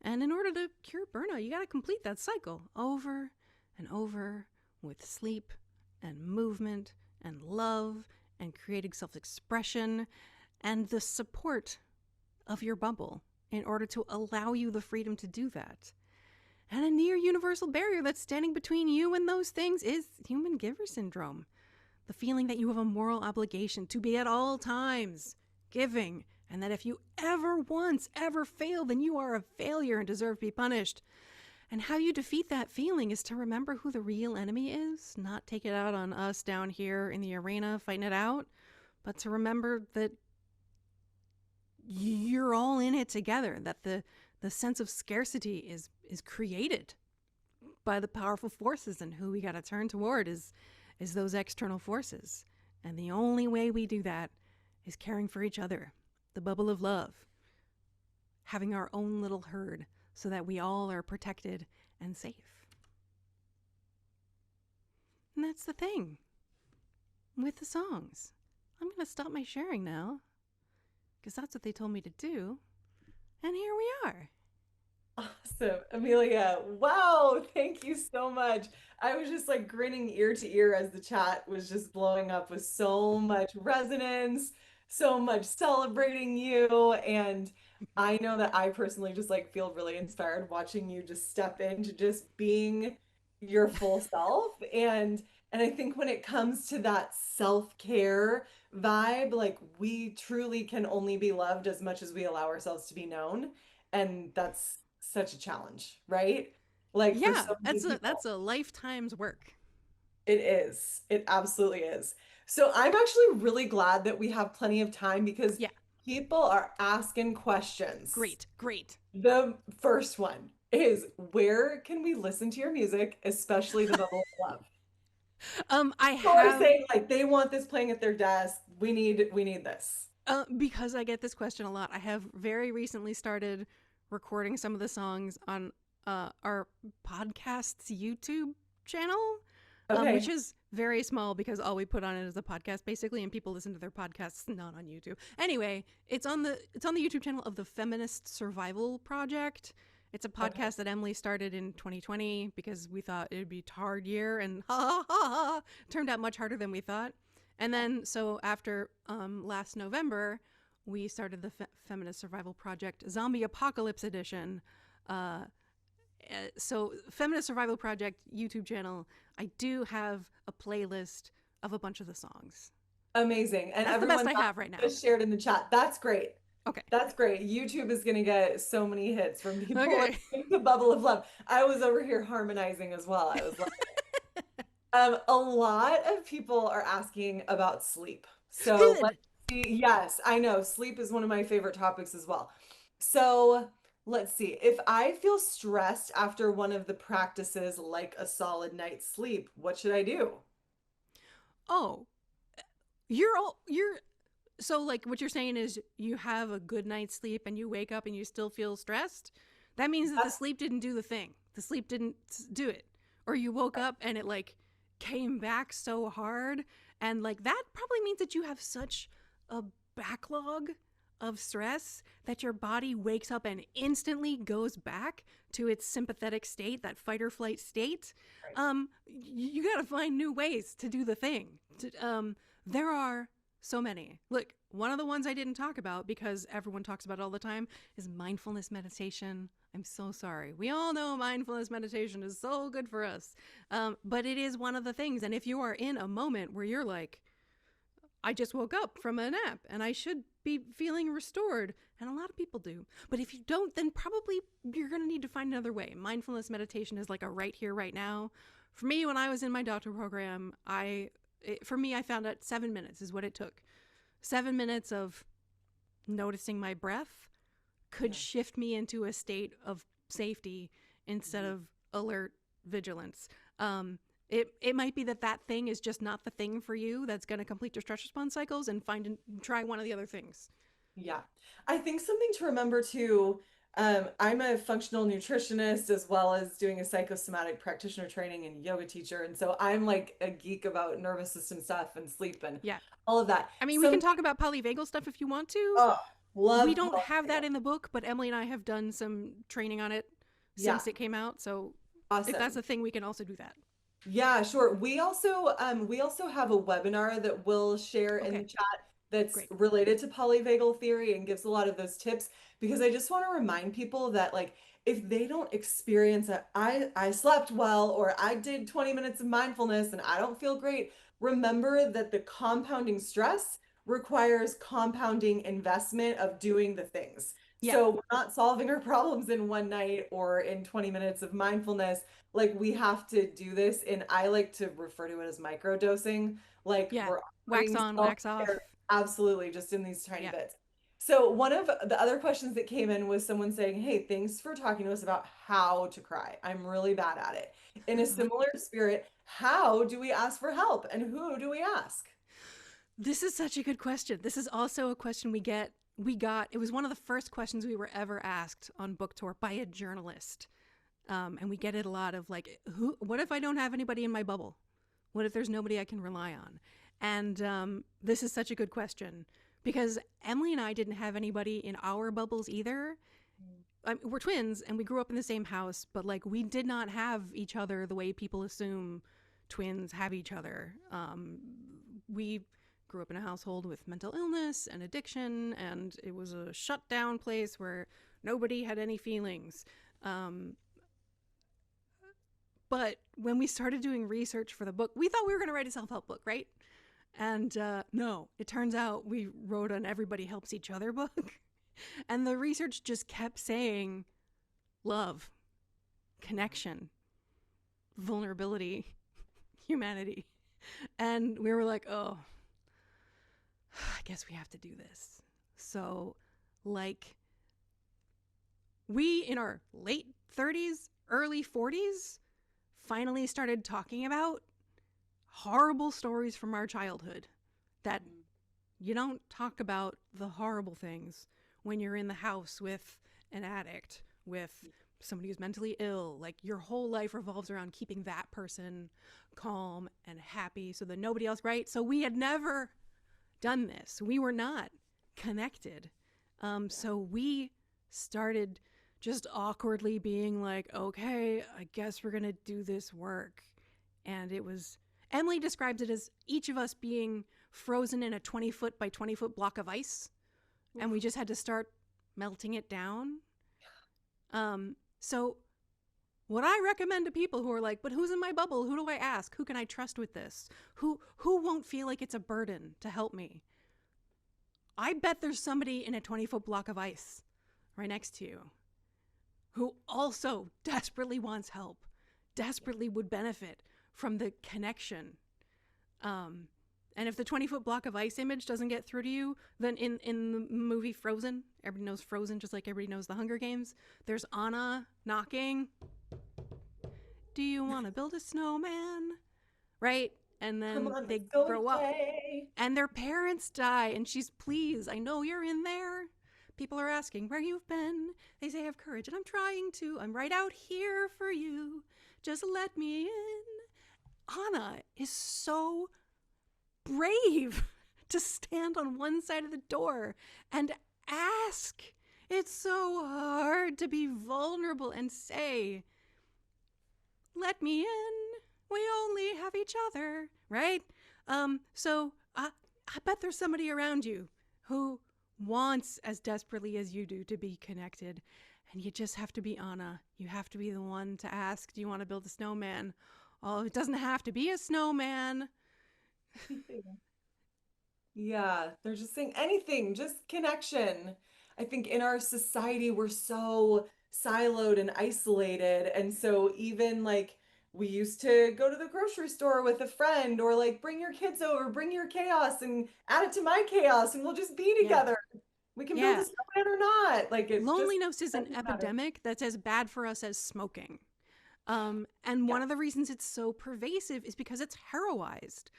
And in order to cure burnout, you gotta complete that cycle over and over with sleep and movement and love and creating self-expression and the support of your bubble in order to allow you the freedom to do that. And a near universal barrier that's standing between you and those things is human giver syndrome. The feeling that you have a moral obligation to be at all times giving, and that if you ever once ever fail, then you are a failure and deserve to be punished. And how you defeat that feeling is to remember who the real enemy is, not take it out on us down here in the arena fighting it out, but to remember that you're all in it together, that the sense of scarcity is created by the powerful forces, and who we got to turn toward is those external forces. And the only way we do that is caring for each other, the bubble of love, having our own little herd so that we all are protected and safe. And that's the thing with the songs. I'm going to stop my sharing now, because that's what they told me to do. And here we are. Awesome. Amelia, wow, thank you so much. I was just like grinning ear to ear as the chat was just blowing up with so much resonance, so much celebrating you. And I know that I personally just like feel really inspired watching you just step into just being your full self. And And I think when it comes to that self-care vibe, like we truly can only be loved as much as we allow ourselves to be known. And that's such a challenge, right? Like for Yeah, so many that's people. a lifetime's work. It is. It absolutely is. So I'm actually really glad that we have plenty of time because Yeah, people are asking questions. great, great. The first one is where can we listen to your music, especially the Bubble of Love? I People are have saying like they want this playing at their desk. We need this. because I get this question a lot. I have very recently started recording some of the songs on our podcast's YouTube channel, which Okay. is very small because all we put on it is a podcast basically, and people listen to their podcasts not on YouTube. Anyway, it's on the YouTube channel of the Feminist Survival Project. It's a Okay. podcast that Emily started in 2020 because we thought it would be a hard year, and ha ha ha ha, turned out much harder than we thought. And then, so after last November, we started the Feminist Survival Project Zombie Apocalypse Edition. Uh, so, Feminist Survival Project YouTube channel, I do have a playlist of a bunch of the songs. Amazing. And That's the best everyone I have right now. just shared in the chat. That's great. Okay. That's great. YouTube is going to get so many hits from people Okay. like the Bubble of Love. I was over here harmonizing as well. I was like, a lot of people are asking about sleep. So let's Good. see. Yes, I know sleep is one of my favorite topics as well. So let's see. If I feel stressed after one of the practices, like a solid night's sleep, what should I do? Oh, you're so like what you're saying is you have a good night's sleep and you wake up and you still feel stressed. That means that the That's sleep didn't do the thing. The sleep didn't do it. Or you woke up and it like came back so hard, and like that probably means that you have such a backlog of stress that your body wakes up and instantly goes back to its sympathetic state, that fight or flight state. right. You got to find new ways to do the thing. There are so many. Look, one of the ones I didn't talk about because everyone talks about it all the time is mindfulness meditation. I'm so sorry. We all know mindfulness meditation is so good for us. But it is one of the things. And if you are in a moment where you're like, I just woke up from a nap and I should be feeling restored, and a lot of people do. But if you don't, then probably you're going to need to find another way. Mindfulness meditation is like a right here, right now. For me, when I was in my doctor program, I found out 7 minutes is what it took. 7 minutes of noticing my breath could Yeah. shift me into a state of safety instead Mhm. of alert vigilance. It might be that thing is just not the thing for you that's going to complete your stress response cycles, and try one of the other things. Yeah. I think something to remember too, I'm a functional nutritionist as well as doing a psychosomatic practitioner training and yoga teacher. And so I'm like a geek about nervous system stuff and sleep and Yeah. all of that. I mean, we can Some, talk about polyvagal stuff if you want to. oh, We love don't have that polyvagal. in the book, but Emily and I have done some training on it Yeah. since it came out. So if that's Awesome. a thing, we can also do that. Yeah, sure. We also have a webinar that we'll share in the Okay, chat that's great. related to polyvagal theory and gives a lot of those tips because I just want to remind people that like if they don't experience a I slept well or I did 20 minutes of mindfulness and I don't feel great, remember that the compounding stress requires compounding investment of doing the things. Yeah, So we're not solving our problems in one night or in 20 minutes of mindfulness, like we have to do this, and I like to refer to it as micro dosing. Like yeah. we're Wax offering on, wax self-care off. absolutely just in these tiny Yeah. bits. So one of the other questions that came in was someone saying, "Hey, thanks for talking to us about how to cry. I'm really bad at it." In a similar spirit, how do we ask for help and who do we ask? This is such a good question. This is also a question it was one of the first questions we were ever asked on book tour by a journalist. And we get it a lot of like, what if I don't have anybody in my bubble? What if there's nobody I can rely on? And this is such a good question because Emily and I didn't have anybody in our bubbles either. We're twins and we grew up in the same house, but like we did not have each other the way people assume twins have each other. We grew up in a household with mental illness and addiction, and it was a shut down place where nobody had any feelings. Um, But when we started doing research for the book, we thought we were going to write a self-help book, right? And no, it turns out we wrote an everybody helps each other book. And the research just kept saying love, connection, vulnerability, humanity. And we were like, oh, I guess we have to do this. So, like, we in our late 30s, early 40s, finally started talking about horrible stories from our childhood that you don't talk about the horrible things when you're in the house with an addict, with somebody who's mentally ill. Like, your whole life revolves around keeping that person calm and happy so that nobody else, right? So we had never done this. We were not connected. So we started just awkwardly being like, okay, I guess we're going to do this work. And it was, Emily describes it as each of us being frozen in a 20-foot by 20-foot block of ice. And we just had to start melting it down. So what I recommend to people who are like, but who's in my bubble? Who do I ask? Who can I trust with this? Who won't feel like it's a burden to help me? I bet there's somebody in a 20-foot block of ice right next to you who also desperately wants help, desperately would benefit from the connection. And if the 20-foot block of ice image doesn't get through to you, then in the movie Frozen, everybody knows Frozen just like everybody knows the Hunger Games, there's Anna knocking. Do you want to build a snowman? Right? And then they grow up and their parents die and she's, please, I know you're in there. People are asking where you've been. They say, have courage. And I'm trying to. I'm right out here for you. Just let me in. Anna is so brave to stand on one side of the door and ask. It's so hard to be vulnerable and say, let me in. We only have each other, right? So I bet there's somebody around you who wants as desperately as you do to be connected. And you just have to be Anna. You have to be the one to ask, do you want to build a snowman? Oh, it doesn't have to be a snowman. Yeah, they're just saying anything, just connection. I think in our society, we're so siloed and isolated. And so even like we used to go to the grocery store with a friend or like bring your kids over, bring your chaos and add it to my chaos and we'll just be together. We can build a snowman or not. Like it's loneliness is an doesn't matter. epidemic that's as bad for us as smoking. And one of the reasons it's so pervasive is because it's heroized.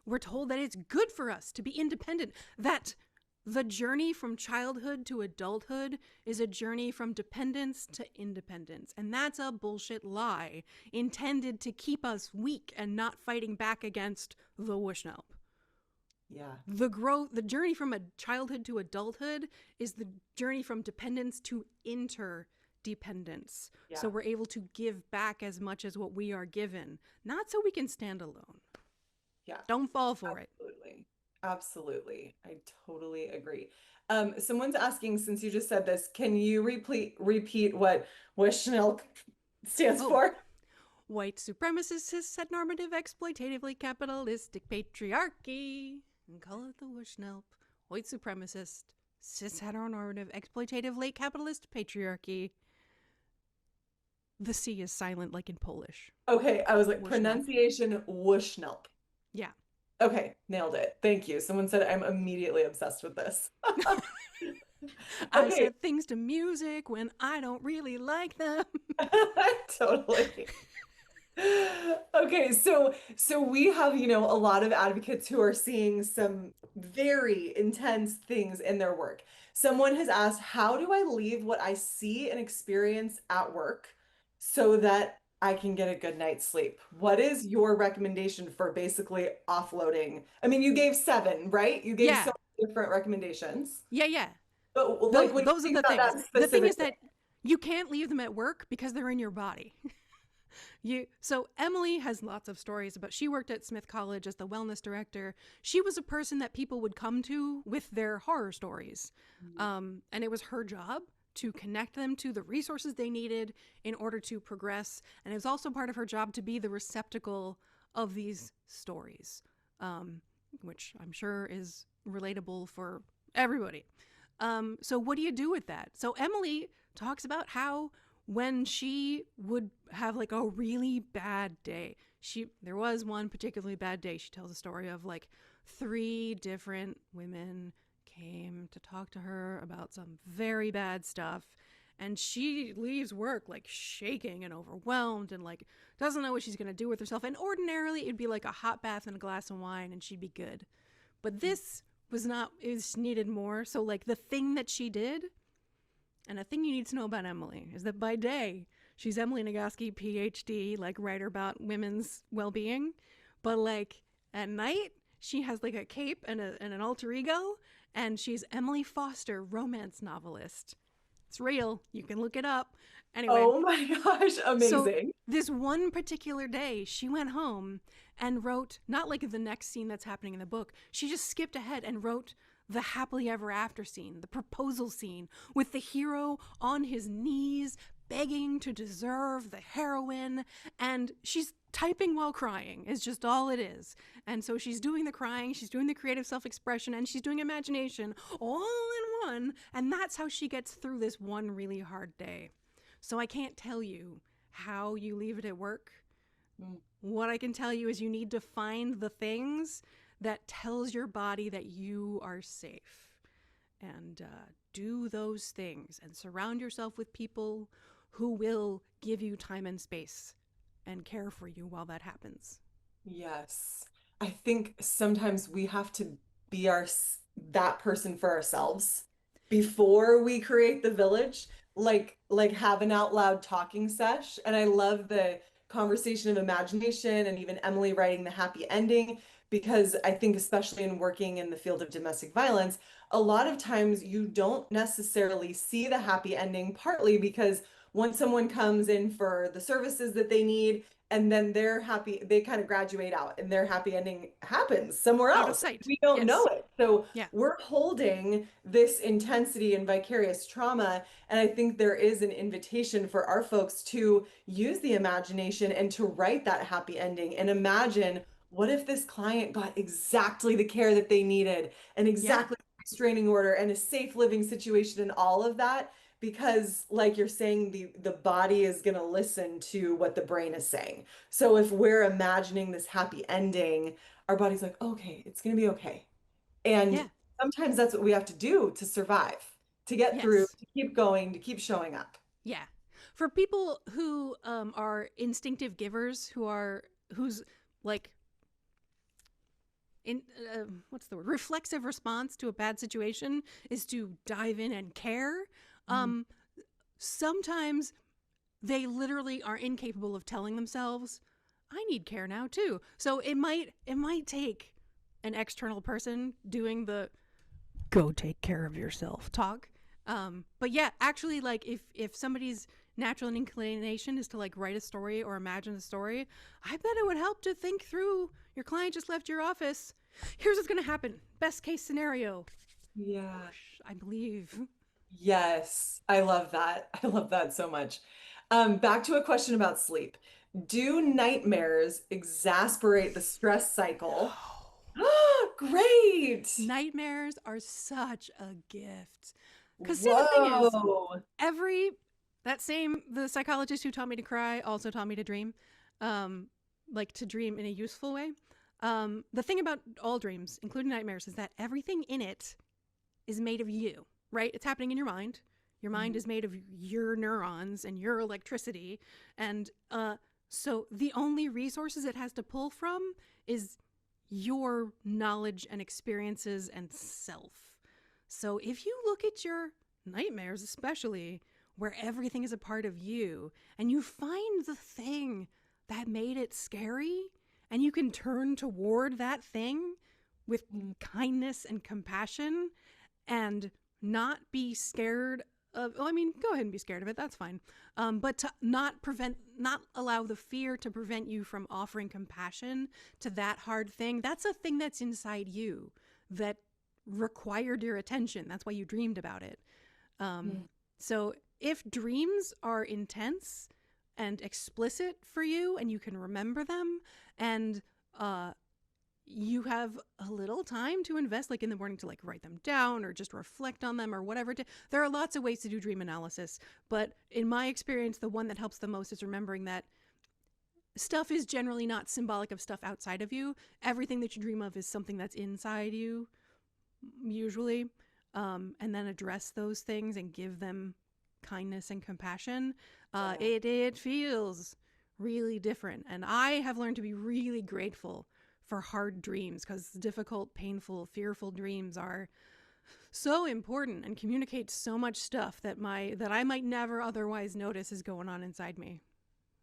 We're told that it's good for us to be independent, that the journey from childhood to adulthood is a journey from dependence to independence. And that's a bullshit lie intended to keep us weak and not fighting back against the Wushnelp. Yeah. The journey from a childhood to adulthood is the journey from dependence to interdependence. Yeah. So we're able to give back as much as what we are given, not so we can stand alone. Yeah. Don't fall for it. Absolutely. I totally agree. Someone's asking, since you just said this, can you repeat what Wishnelk stands for? White supremacist, cis-het normative, exploitatively capitalistic patriarchy. And call it the Wishnelp. White supremacist, cis-heteronormative, exploitative, late capitalist patriarchy. The C is silent like in Polish. Okay, I was like, Wishnelp. pronunciation Wishnelp. Yeah. Okay, nailed it. Thank you. Someone said I'm immediately obsessed with this. I said things to music when I don't really like them. Totally. Okay, so we have, a lot of advocates who are seeing some very intense things in their work. Someone has asked, how do I leave what I see and experience at work so that I can get a good night's sleep? What is your recommendation for basically offloading? I mean, you gave 7, right? You gave so many different recommendations. Yeah. But like, those are the things. The thing is that you can't leave them at work because they're in your body. So Emily has lots of stories about, she worked at Smith College as the wellness director. She was a person that people would come to with their horror stories. And it was her job to connect them to the resources they needed in order to progress. And it was also part of her job to be the receptacle of these stories, which I'm sure is relatable for everybody. So what do you do with that? So Emily talks about how when she would have like a really bad day, there was one particularly bad day. She tells a story of like 3 different women came to talk to her about some very bad stuff, and she leaves work like shaking and overwhelmed and like doesn't know what she's going to do with herself. And ordinarily it'd be like a hot bath and a glass of wine and she'd be good. But this was not, it was needed more. So like the thing that she did, and a thing you need to know about Emily is that by day, she's Emily Nagoski, PhD, like writer about women's well-being. But like at night, she has like a cape and an alter ego, and she's Emily Foster, romance novelist. It's real. You can look it up. Anyway. Oh my gosh, So amazing. this one particular day, she went home and wrote, not like the next scene that's happening in the book, she just skipped ahead and wrote the happily ever after scene, the proposal scene, with the hero on his knees begging to deserve the heroine, and she's typing while crying is just all it is. And so she's doing the crying, she's doing the creative self-expression, and she's doing imagination all in one, and that's how she gets through this one really hard day. So I can't tell you how you leave it at work. What I can tell you is you need to find the things that tells your body that you are safe, and do those things and surround yourself with people who will give you time and space and care for you while that happens. Yes. I think sometimes we have to be that person for ourselves before we create the village, like have an out loud talking sesh. And I love the conversation of imagination and even Emily writing the happy ending, because I think especially in working in the field of domestic violence, a lot of times you don't necessarily see the happy ending, partly because once someone comes in for the services that they need, and then they're happy, they kind of graduate out and their happy ending happens somewhere Out of else. sight. We don't know Yes. it. So Yeah. we're holding this intensity and vicarious trauma. And I think there is an invitation for our folks to use the imagination and to write that happy ending and imagine, what if this client got exactly the care that they needed and Yeah. exactly the restraining order and a safe living situation and all of that? Because like you're saying, the body is going to listen to what the brain is saying. So if we're imagining this happy ending, our body's like, okay, it's going to be okay. And Yeah. sometimes that's what we have to do to survive, to get through, Yes. to keep going, to keep showing up. Yeah. For people who are instinctive givers, who's like in what's the word, reflexive response to a bad situation is to dive in and care. Mhm. Um, Sometimes they literally are incapable of telling themselves, I need care now too. So it might take an external person doing the go take care of yourself talk. But yeah, actually, like if somebody's natural inclination is to like write a story or imagine a story, I bet it would help to think through, your client just left your office. Here's what's going to happen. Best case scenario. Yeah. I believe. Yes, I love that. I love that so much. Back to a question about sleep. Do nightmares exasperate the stress cycle? Great. Nightmares are such a gift. Because see, the thing is, Whoa. every the psychologist who taught me to cry also taught me to dream, like to dream in a useful way. The thing about all dreams, including nightmares, is that everything in it is made of you, right? It's happening in your mind. Your mind Mhm. is made of your neurons and your electricity, and so the only resources it has to pull from is your knowledge and experiences and self. So if you look at your nightmares, especially where everything is a part of you, and you find the thing that made it scary, and you can turn toward that thing with kindness and compassion and not be scared of, well, I mean, go ahead and be scared of it, that's fine. But to not allow the fear to prevent you from offering compassion to that hard thing. That's a thing that's inside you that required your attention. That's why you dreamed about it. Mm. So if dreams are intense and explicit for you and you can remember them and uh, you have a little time to invest, like in the morning, to like write them down or just reflect on them or whatever. There are lots of ways to do dream analysis, but in my experience, the one that helps the most is remembering that stuff is generally not symbolic of stuff outside of you. Everything that you dream of is something that's inside you, usually. And then address those things and give them kindness and compassion. Yeah. It feels really different. And I have learned to be really grateful for hard dreams, because difficult, painful, fearful dreams are so important and communicate so much stuff that I might never otherwise notice is going on inside me.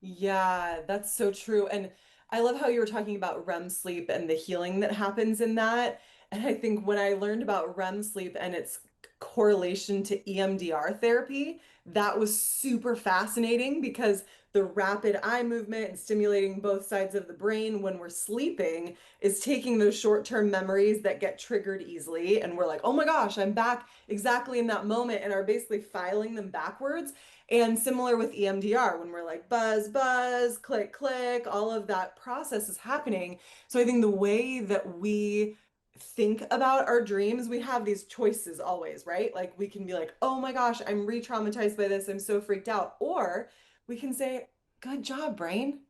Yeah, that's so true. And I love how you were talking about REM sleep and the healing that happens in that. And I think when I learned about REM sleep and its correlation to EMDR therapy, that was super fascinating because the rapid eye movement and stimulating both sides of the brain when we're sleeping is taking those short-term memories that get triggered easily. And we're like, oh my gosh, I'm back exactly in that moment, and are basically filing them backwards. And similar with EMDR, when we're like buzz, buzz, click, click, all of that process is happening. So I think the way that we think about our dreams, we have these choices always, right? Like we can be like, oh my gosh, I'm re-traumatized by this. I'm so freaked out. Or we can say, good job, brain.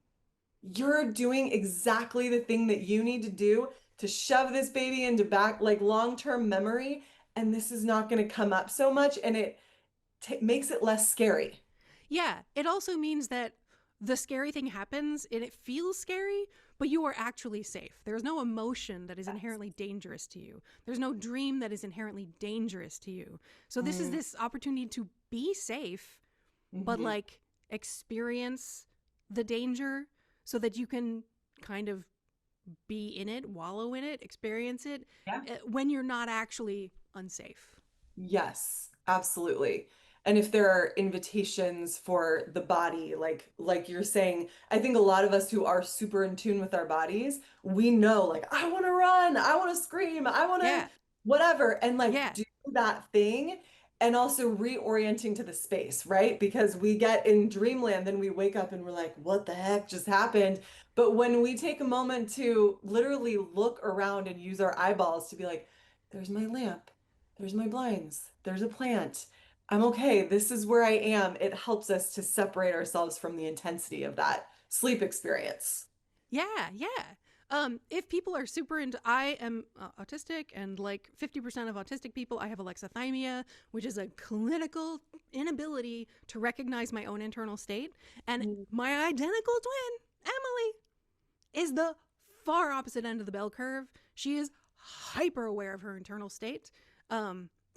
You're doing exactly the thing that you need to do to shove this baby into back, like long-term memory. And this is not going to come up so much. And it makes it less scary. Yeah, it also means that the scary thing happens and it feels scary, but you are actually safe. There's no emotion that is Yes. inherently dangerous to you. There's no dream that is inherently dangerous to you. So this is Mm, this opportunity to be safe, but mhm. like experience the danger so that you can kind of be in it, wallow in it, experience it Yeah. when you're not actually unsafe. Yes, absolutely. And if there are invitations for the body, like you're saying, I think a lot of us who are super in tune with our bodies, we know like I want to run, I want to scream, I want to Yeah. whatever, and like Yeah. do that thing, and also reorienting to the space, right? Because we get in dreamland, then we wake up and we're like, what the heck just happened? But when we take a moment to literally look around and use our eyeballs to be like, there's my lamp. There's my blinds. There's a plant. I'm okay. This is where I am. It helps us to separate ourselves from the intensity of that sleep experience. Yeah, yeah. If people are super into, I am autistic, and like 50% of autistic people, I have alexithymia, which is a clinical inability to recognize my own internal state. And Mm. my identical twin, Emily, is the far opposite end of the bell curve. She is hyper aware of her internal state.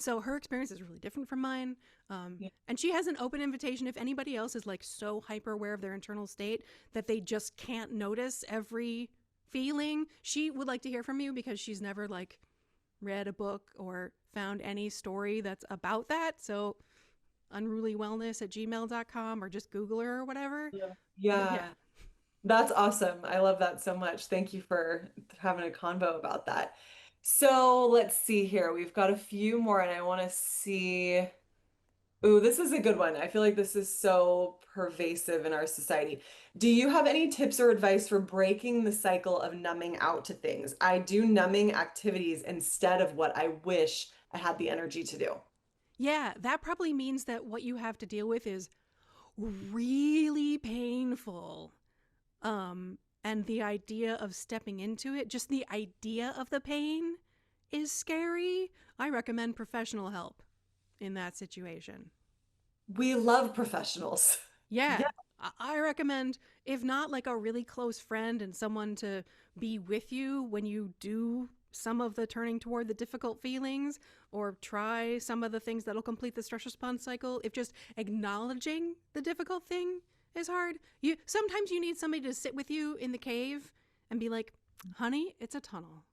So her experience is really different from mine. Yeah. And she has an open invitation if anybody else is like so hyper aware of their internal state that they just can't notice every feeling. She would like to hear from you because she's never like read a book or found any story that's about that. So unrulywellness at gmail.com, or just Google her or whatever. Yeah. But yeah. Yeah. That's awesome. I love that so much. Thank you for having a convo about that. So let's see here. We've got a few more, and I want to see. Ooh, this is a good one. I feel like this is so pervasive in our society. Do you have any tips or advice for breaking the cycle of numbing out to things? I do numbing activities instead of what I wish I had the energy to do. Yeah, that probably means that what you have to deal with is really painful. And the idea of stepping into it, just the idea of the pain is scary. I recommend professional help in that situation. We love professionals. Yeah, Yeah. I recommend, if not like a really close friend and someone to be with you when you do some of the turning toward the difficult feelings, or try some of the things that'll complete the stress response cycle, if just acknowledging the difficult thing is hard, you sometimes you need somebody to sit with you in the cave and be like, honey, it's a tunnel.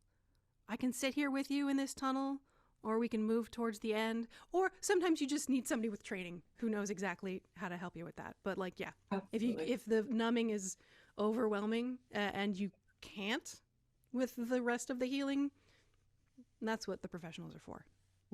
I can sit here with you in this tunnel, or we can move towards the end. Or sometimes you just need somebody with training who knows exactly how to help you with that. But like, yeah, Absolutely. if the numbing is overwhelming and you can't with the rest of the healing, that's what the professionals are for.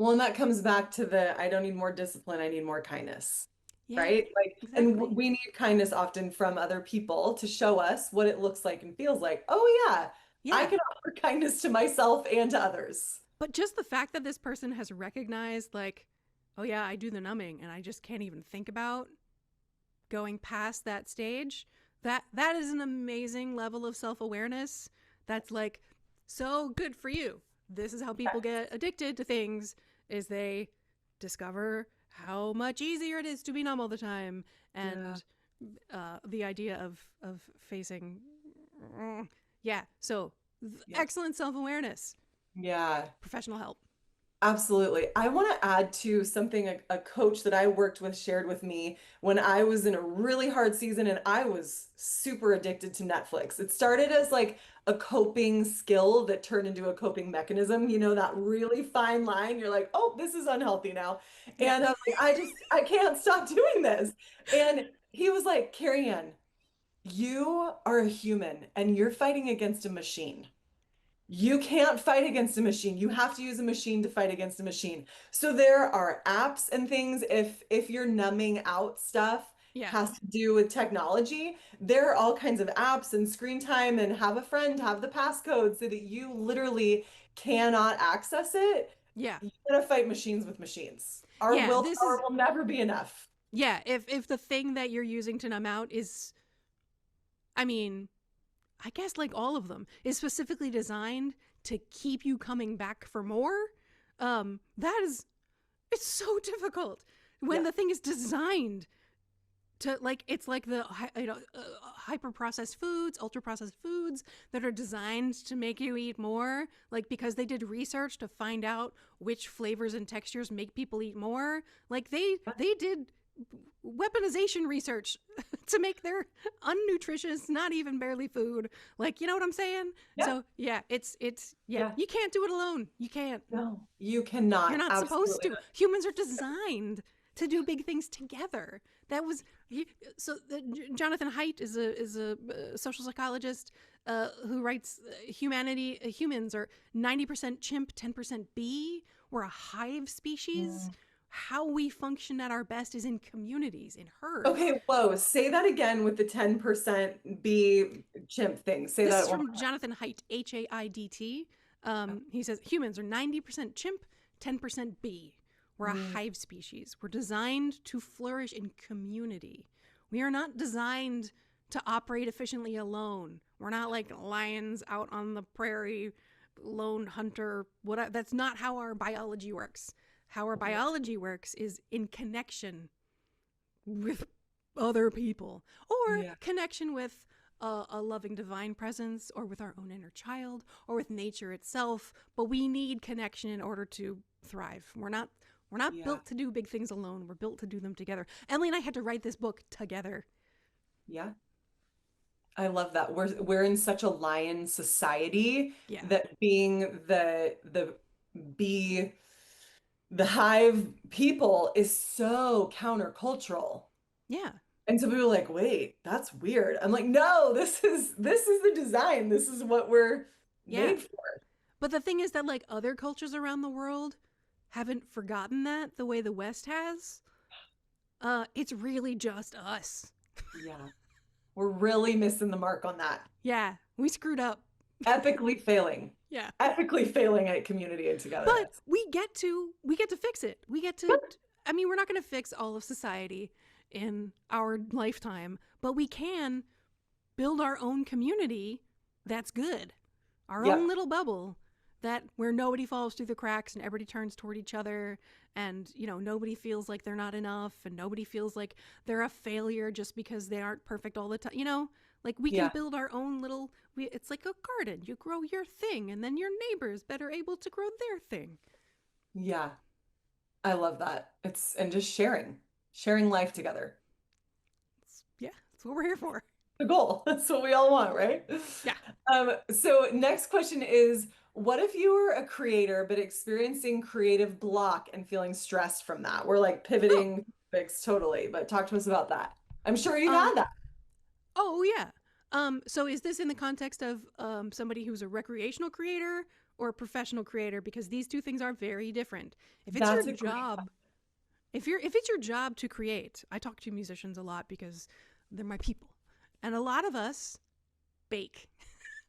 Well, and that comes back to the I don't need more discipline, I need more kindness. Yeah, Right? Like, and exactly. we need kindness often from other people to show us what it looks like and feels like. Oh, yeah, I Yeah. can offer kindness to myself and to others. But just the fact that this person has recognized, like, oh yeah, I do the numbing and I just can't even think about going past that stage, that is an amazing level of self-awareness. That's like so good for you. This is how people get addicted to things, is they discover how much easier it is to be numb all the time. Yeah. And the idea of facing yeah, so Yeah. excellent self-awareness, Yeah. professional help. Absolutely. I want to add to something a coach that I worked with shared with me when I was in a really hard season and I was super addicted to Netflix. It started as like a coping skill that turned into a coping mechanism. You know, that really fine line. You're like, oh, this is unhealthy now. Yeah. And I'm like, I can't stop doing this. And he was like, Carrie Ann, you are a human and you're fighting against a machine. You can't fight against a machine. You have to use a machine to fight against a machine. So there are apps and things if your numbing out stuff Yeah. has to do with technology, there are all kinds of apps and screen time and have a friend have the passcode so that you literally cannot access it. Yeah. You're gonna fight machines with machines. Our Yeah, this willpower is will never be enough. yeah, if the thing that you're using to numb out is, I mean, I guess like all of them, is specifically designed to keep you coming back for more, that is, it's so difficult when Yeah. the thing is designed to, like, it's like the hyper processed foods, ultra processed foods that are designed to make you eat more, like because they did research to find out which flavors and textures make people eat more. Like they did weaponization research to make their unnutritious, not even barely food. Like, you know what I'm saying? Yeah. So yeah, it's yeah, Yeah. you can't do it alone. You can't. No, you You're cannot. not supposed Absolutely to. Humans are designed to do big things together. That was so. Jonathan Haidt is a social psychologist who writes humans are 90% chimp, 10% bee. We're a hive species. not. How we function at our best is in communities, in herds. Okay, whoa. Say that again with the 10% bee chimp thing. Say This that is one from Jonathan Haidt, Haidt. more He says humans are 90% chimp, 10% bee. We're a time. hive species. We're designed to flourish in community. We are not designed to operate efficiently alone. We're not like lions out on the prairie, lone hunter. What? That's not how our biology works. How our biology works is in connection with other people, or Yeah. connection with a loving divine presence, or with our own inner child, or with nature itself. But we need connection in order to thrive. We're not Yeah. built to do big things alone. We're built to do them together. Emily and I had to write this book together. Yeah. I love that. We're in such a lion society Yeah. that being the bee, the hive people is so countercultural. Yeah. And so people are like, wait, that's weird. I'm like, no, this is the design. This is what we're Yeah. made for. But the thing is that, like, other cultures around the world haven't forgotten that the way the West has. It's really just us. Yeah. We're really missing the mark on that. Yeah, we screwed up. Epically failing. Yeah. Epically failing at community and But togetherness. we get to fix it. We get to, I mean, we're not going to fix all of society in our lifetime, but we can build our own community that's good. Our own Yep. little bubble, that where nobody falls through the cracks and everybody turns toward each other, and nobody feels like they're not enough, and nobody feels like they're a failure just because they aren't perfect all the time. Like, we can Yeah. build our own little, it's like a garden. You grow your thing, and then your neighbor's better able to grow their thing. Yeah. I love that. And just sharing life together. Yeah, that's what we're here for. The goal. That's what we all want, right? Yeah. So next question is, what if you were a creator but experiencing creative block and feeling stressed from that? We're like Oh, pivoting topics totally, but talk to us about that. I'm sure you've um, had that. oh yeah. So is this in the context of somebody who's a recreational creator, or a professional creator, because these two things are very different. If it's your That's a great job, if it's your job to create, I talk to musicians a lot because they're my people. And a lot of us bake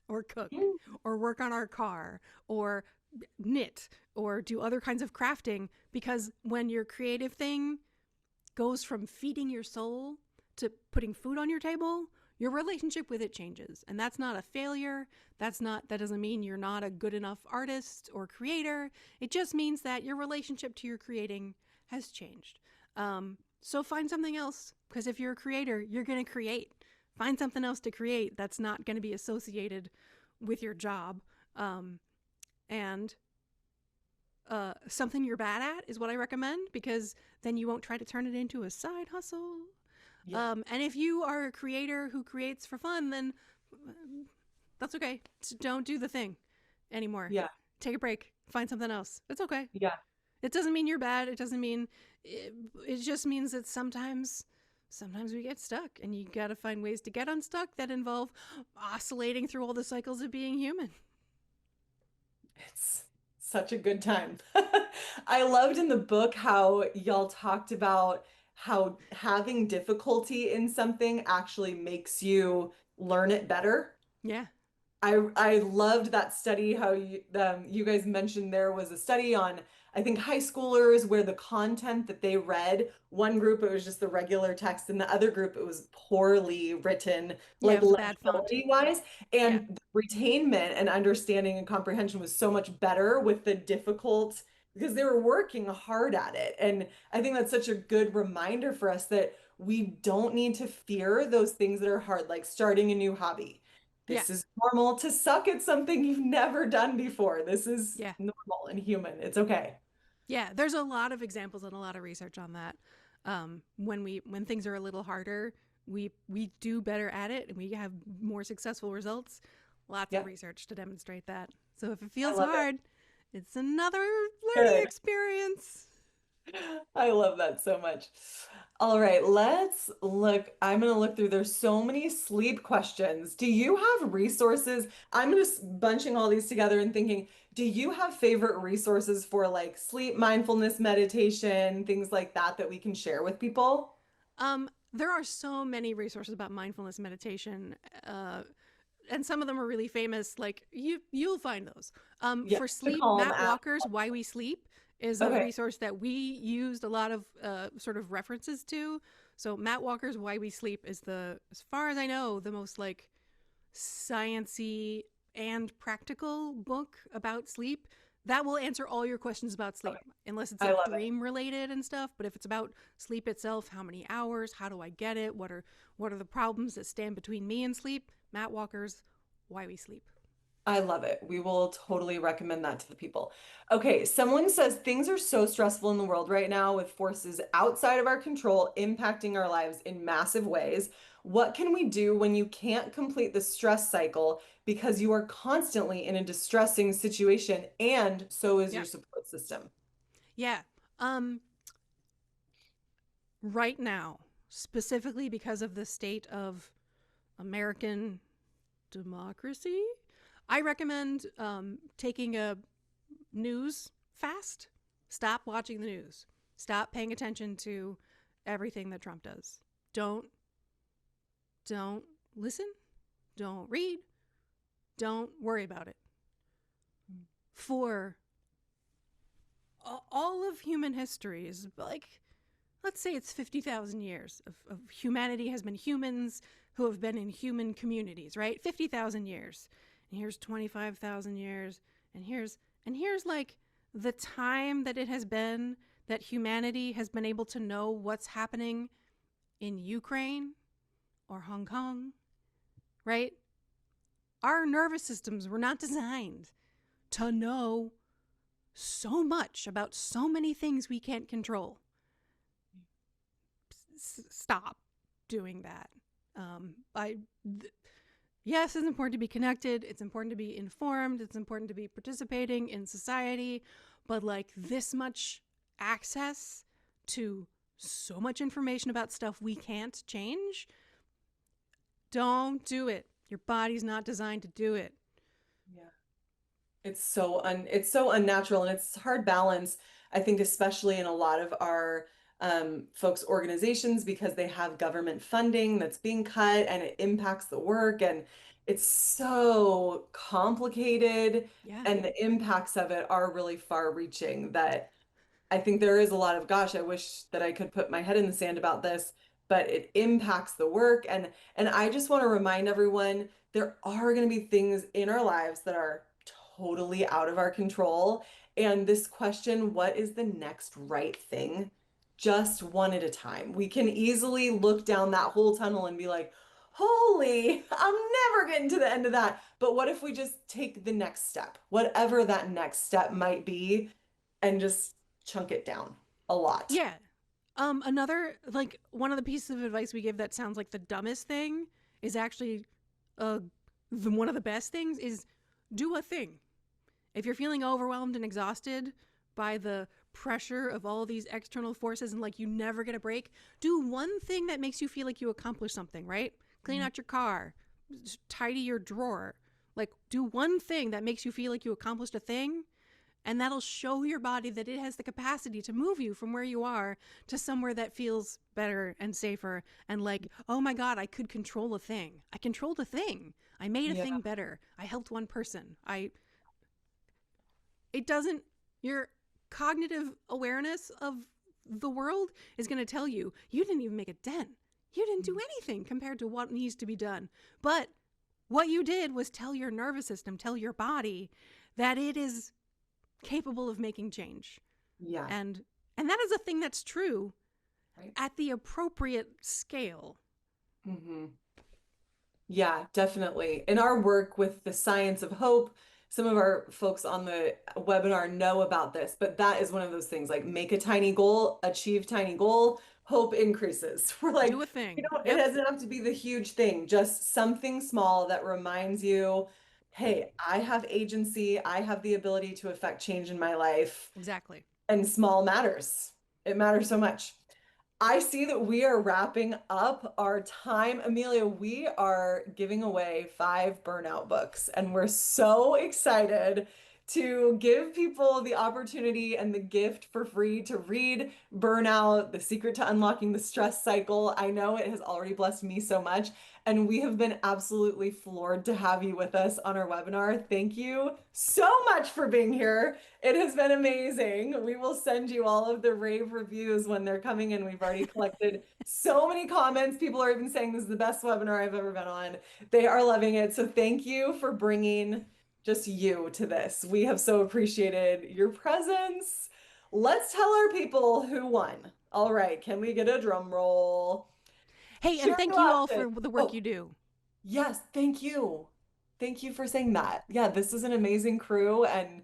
or cook question. or work on our car or knit or do other kinds of crafting, because when your creative thing goes from feeding your soul to putting food on your table, your relationship with it changes. And that's not a failure. That doesn't mean you're not a good enough artist or creator. It just means that your relationship to your creating has changed. So find something else, because if you're a creator, you're going to create. Find something else to create that's not going to be associated with your job. And something you're bad at is what I recommend, because then you won't try to turn it into a side hustle. Yeah. And if you are a creator who creates for fun, then that's okay. Don't do the thing anymore. Yeah. Take a break. Find something else. It's okay. Yeah. It doesn't mean you're bad. It doesn't mean it just means that sometimes we get stuck, and you got to find ways to get unstuck that involve oscillating through all the cycles of being human. It's such a good time. I loved in the book how y'all talked about how having difficulty in something actually makes you learn it better. Yeah. I loved that study, how you guys mentioned there was a study on, I think, high schoolers where the content that they read, one group it was just the regular text, and the other group it was poorly written, Yeah, like it was bad font. legibility wise, Yeah. and the retainment and understanding and comprehension was so much better with the difficult, because they were working hard at it. And I think that's such a good reminder for us that we don't need to fear those things that are hard, like starting a new hobby. Yeah. This is normal to suck at something you've never done before. This is Yeah. normal and human. It's okay. Yeah, there's a lot of examples and a lot of research on that. When things are a little harder, we do better at it, and we have more successful results. Lots of Yeah, research to demonstrate that. So if it I feels love it. hard, it's another learning Good. experience. I love that so much. All right, let's look. I'm going to look through. There's so many sleep questions. Do you have resources? I'm just bunching all these together and thinking, do you have favorite resources for like sleep, mindfulness, meditation, things like that that we can share with people? There are so many resources about mindfulness meditation, and some of them are really famous. Like you'll find those. Yeah, For the sleep, Calm Matt app. Walker's Why We Sleep is a Okay. resource that we used a lot of sort of references to. So Matt Walker's Why We Sleep is as far as I know, the most like sciency and practical book about sleep that will answer all your questions about sleep, Okay. unless it's I like love it. dream related and stuff. But if it's about sleep itself, how many hours, how do I get it, what are the problems that stand between me and sleep, Matt Walker's Why We Sleep. I love it. We will totally recommend that to the people. Okay, someone says things are so stressful in the world right now with forces outside of our control impacting our lives in massive ways. What can we do when you can't complete the stress cycle because you are constantly in a distressing situation and so is Yeah. your support system? Yeah. Right now, specifically because of the state of American democracy, I recommend taking a news fast. Stop watching the news. Stop paying attention to everything that Trump does. Don't listen. Don't read. Don't worry about it. For all of human history is like, let's say it's 50,000 years of humanity has been humans who have been in human communities, right? 50,000 years. And here's 25,000 years. And here's like the time that it has been that humanity has been able to know what's happening in Ukraine or Hong Kong, right? Our nervous systems were not designed to know so much about so many things we can't control. Stop doing that. Yes, it's important to be connected. It's important to be informed. It's important to be participating in society. But like this much access to so much information about stuff we can't change, don't do it. Your body's not designed to do it. Yeah. It's so unnatural, and it's hard balance, I think, especially in a lot of our folks' organizations, because they have government funding that's being cut and it impacts the work, and it's so complicated, Yeah. and the impacts of it are really far reaching that I think there is a lot of, gosh, I wish that I could put my head in the sand about this, but it impacts the work. And I just want to remind everyone there are going to be things in our lives that are totally out of our control. And this question, what is the next right thing? Just one at a time. We can easily look down that whole tunnel and be like, holy, I'm never getting to the end of that. But what if we just take the next step, whatever that next step might be, and just chunk it down a lot. Yeah. Another, like, one of the pieces of advice we give that sounds like the dumbest thing is actually uh one of the best things is do a thing. If you're feeling overwhelmed and exhausted by the pressure of all these external forces and like you never get a break, do one thing that makes you feel like you accomplished something, right? Clean out your car, tidy your drawer. Like, do one thing that makes you feel like you accomplished a thing, and that'll show your body that it has the capacity to move you from where you are to somewhere that feels better and safer and like, oh my God, I could control a thing. I controlled a thing. I made a Yeah. thing better. I helped one person. It doesn't, your cognitive awareness of the world is going to tell you, you didn't even make a dent. You didn't do anything compared to what needs to be done. But what you did was tell your nervous system, tell your body that it is capable of making change. Yeah. And that is a thing that's true Right. at the appropriate scale. Hmm. Yeah, definitely. In our work with the science of hope, some of our folks on the webinar know about this, but that is one of those things, like make a tiny goal, achieve tiny goal, hope increases. We're like, Do a thing. it Yep, doesn't have to be the huge thing, just something small that reminds you, hey, I have agency, I have the ability to affect change in my life, exactly. and small matters. It matters so much. I see that we are wrapping up our time. Amelia, we are giving away 5 burnout books, and we're so excited to give people the opportunity and the gift for free to read Burnout, The Secret to Unlocking the Stress Cycle. I know it has already blessed me so much, and we have been absolutely floored to have you with us on our webinar. Thank you so much for being here. It has been amazing. We will send you all of the rave reviews when they're coming in. We've already collected so many comments. People are even saying this is the best webinar I've ever been on. They are loving it. So thank you for bringing just you to this. We have so appreciated your presence. Let's tell our people who won. All right, can we get a drum roll? Hey, and Sherry thank you all Loftus. for the work Oh, you do. yes, thank you. Thank you for saying that. Yeah, this is an amazing crew, and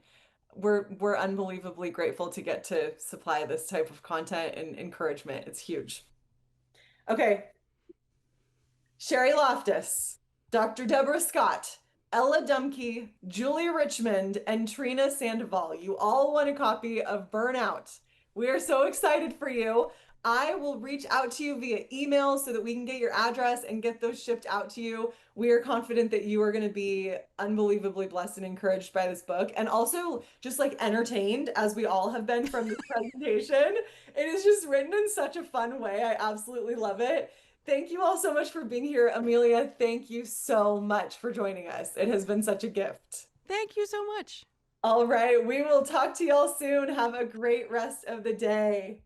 we're unbelievably grateful to get to supply this type of content and encouragement. It's huge. Okay, Sherry Loftus, Dr. Deborah Scott, Ella Dumke, Julia Richmond, and Trina Sandoval. You all won a copy of Burnout. We are so excited for you. I will reach out to you via email so that we can get your address and get those shipped out to you. We are confident that you are going to be unbelievably blessed and encouraged by this book, and also just like entertained as we all have been from this presentation. It is just written in such a fun way. I absolutely love it. Thank you all so much for being here. Amelia, thank you so much for joining us. It has been such a gift. Thank you so much. All right, we will talk to y'all soon. Have a great rest of the day.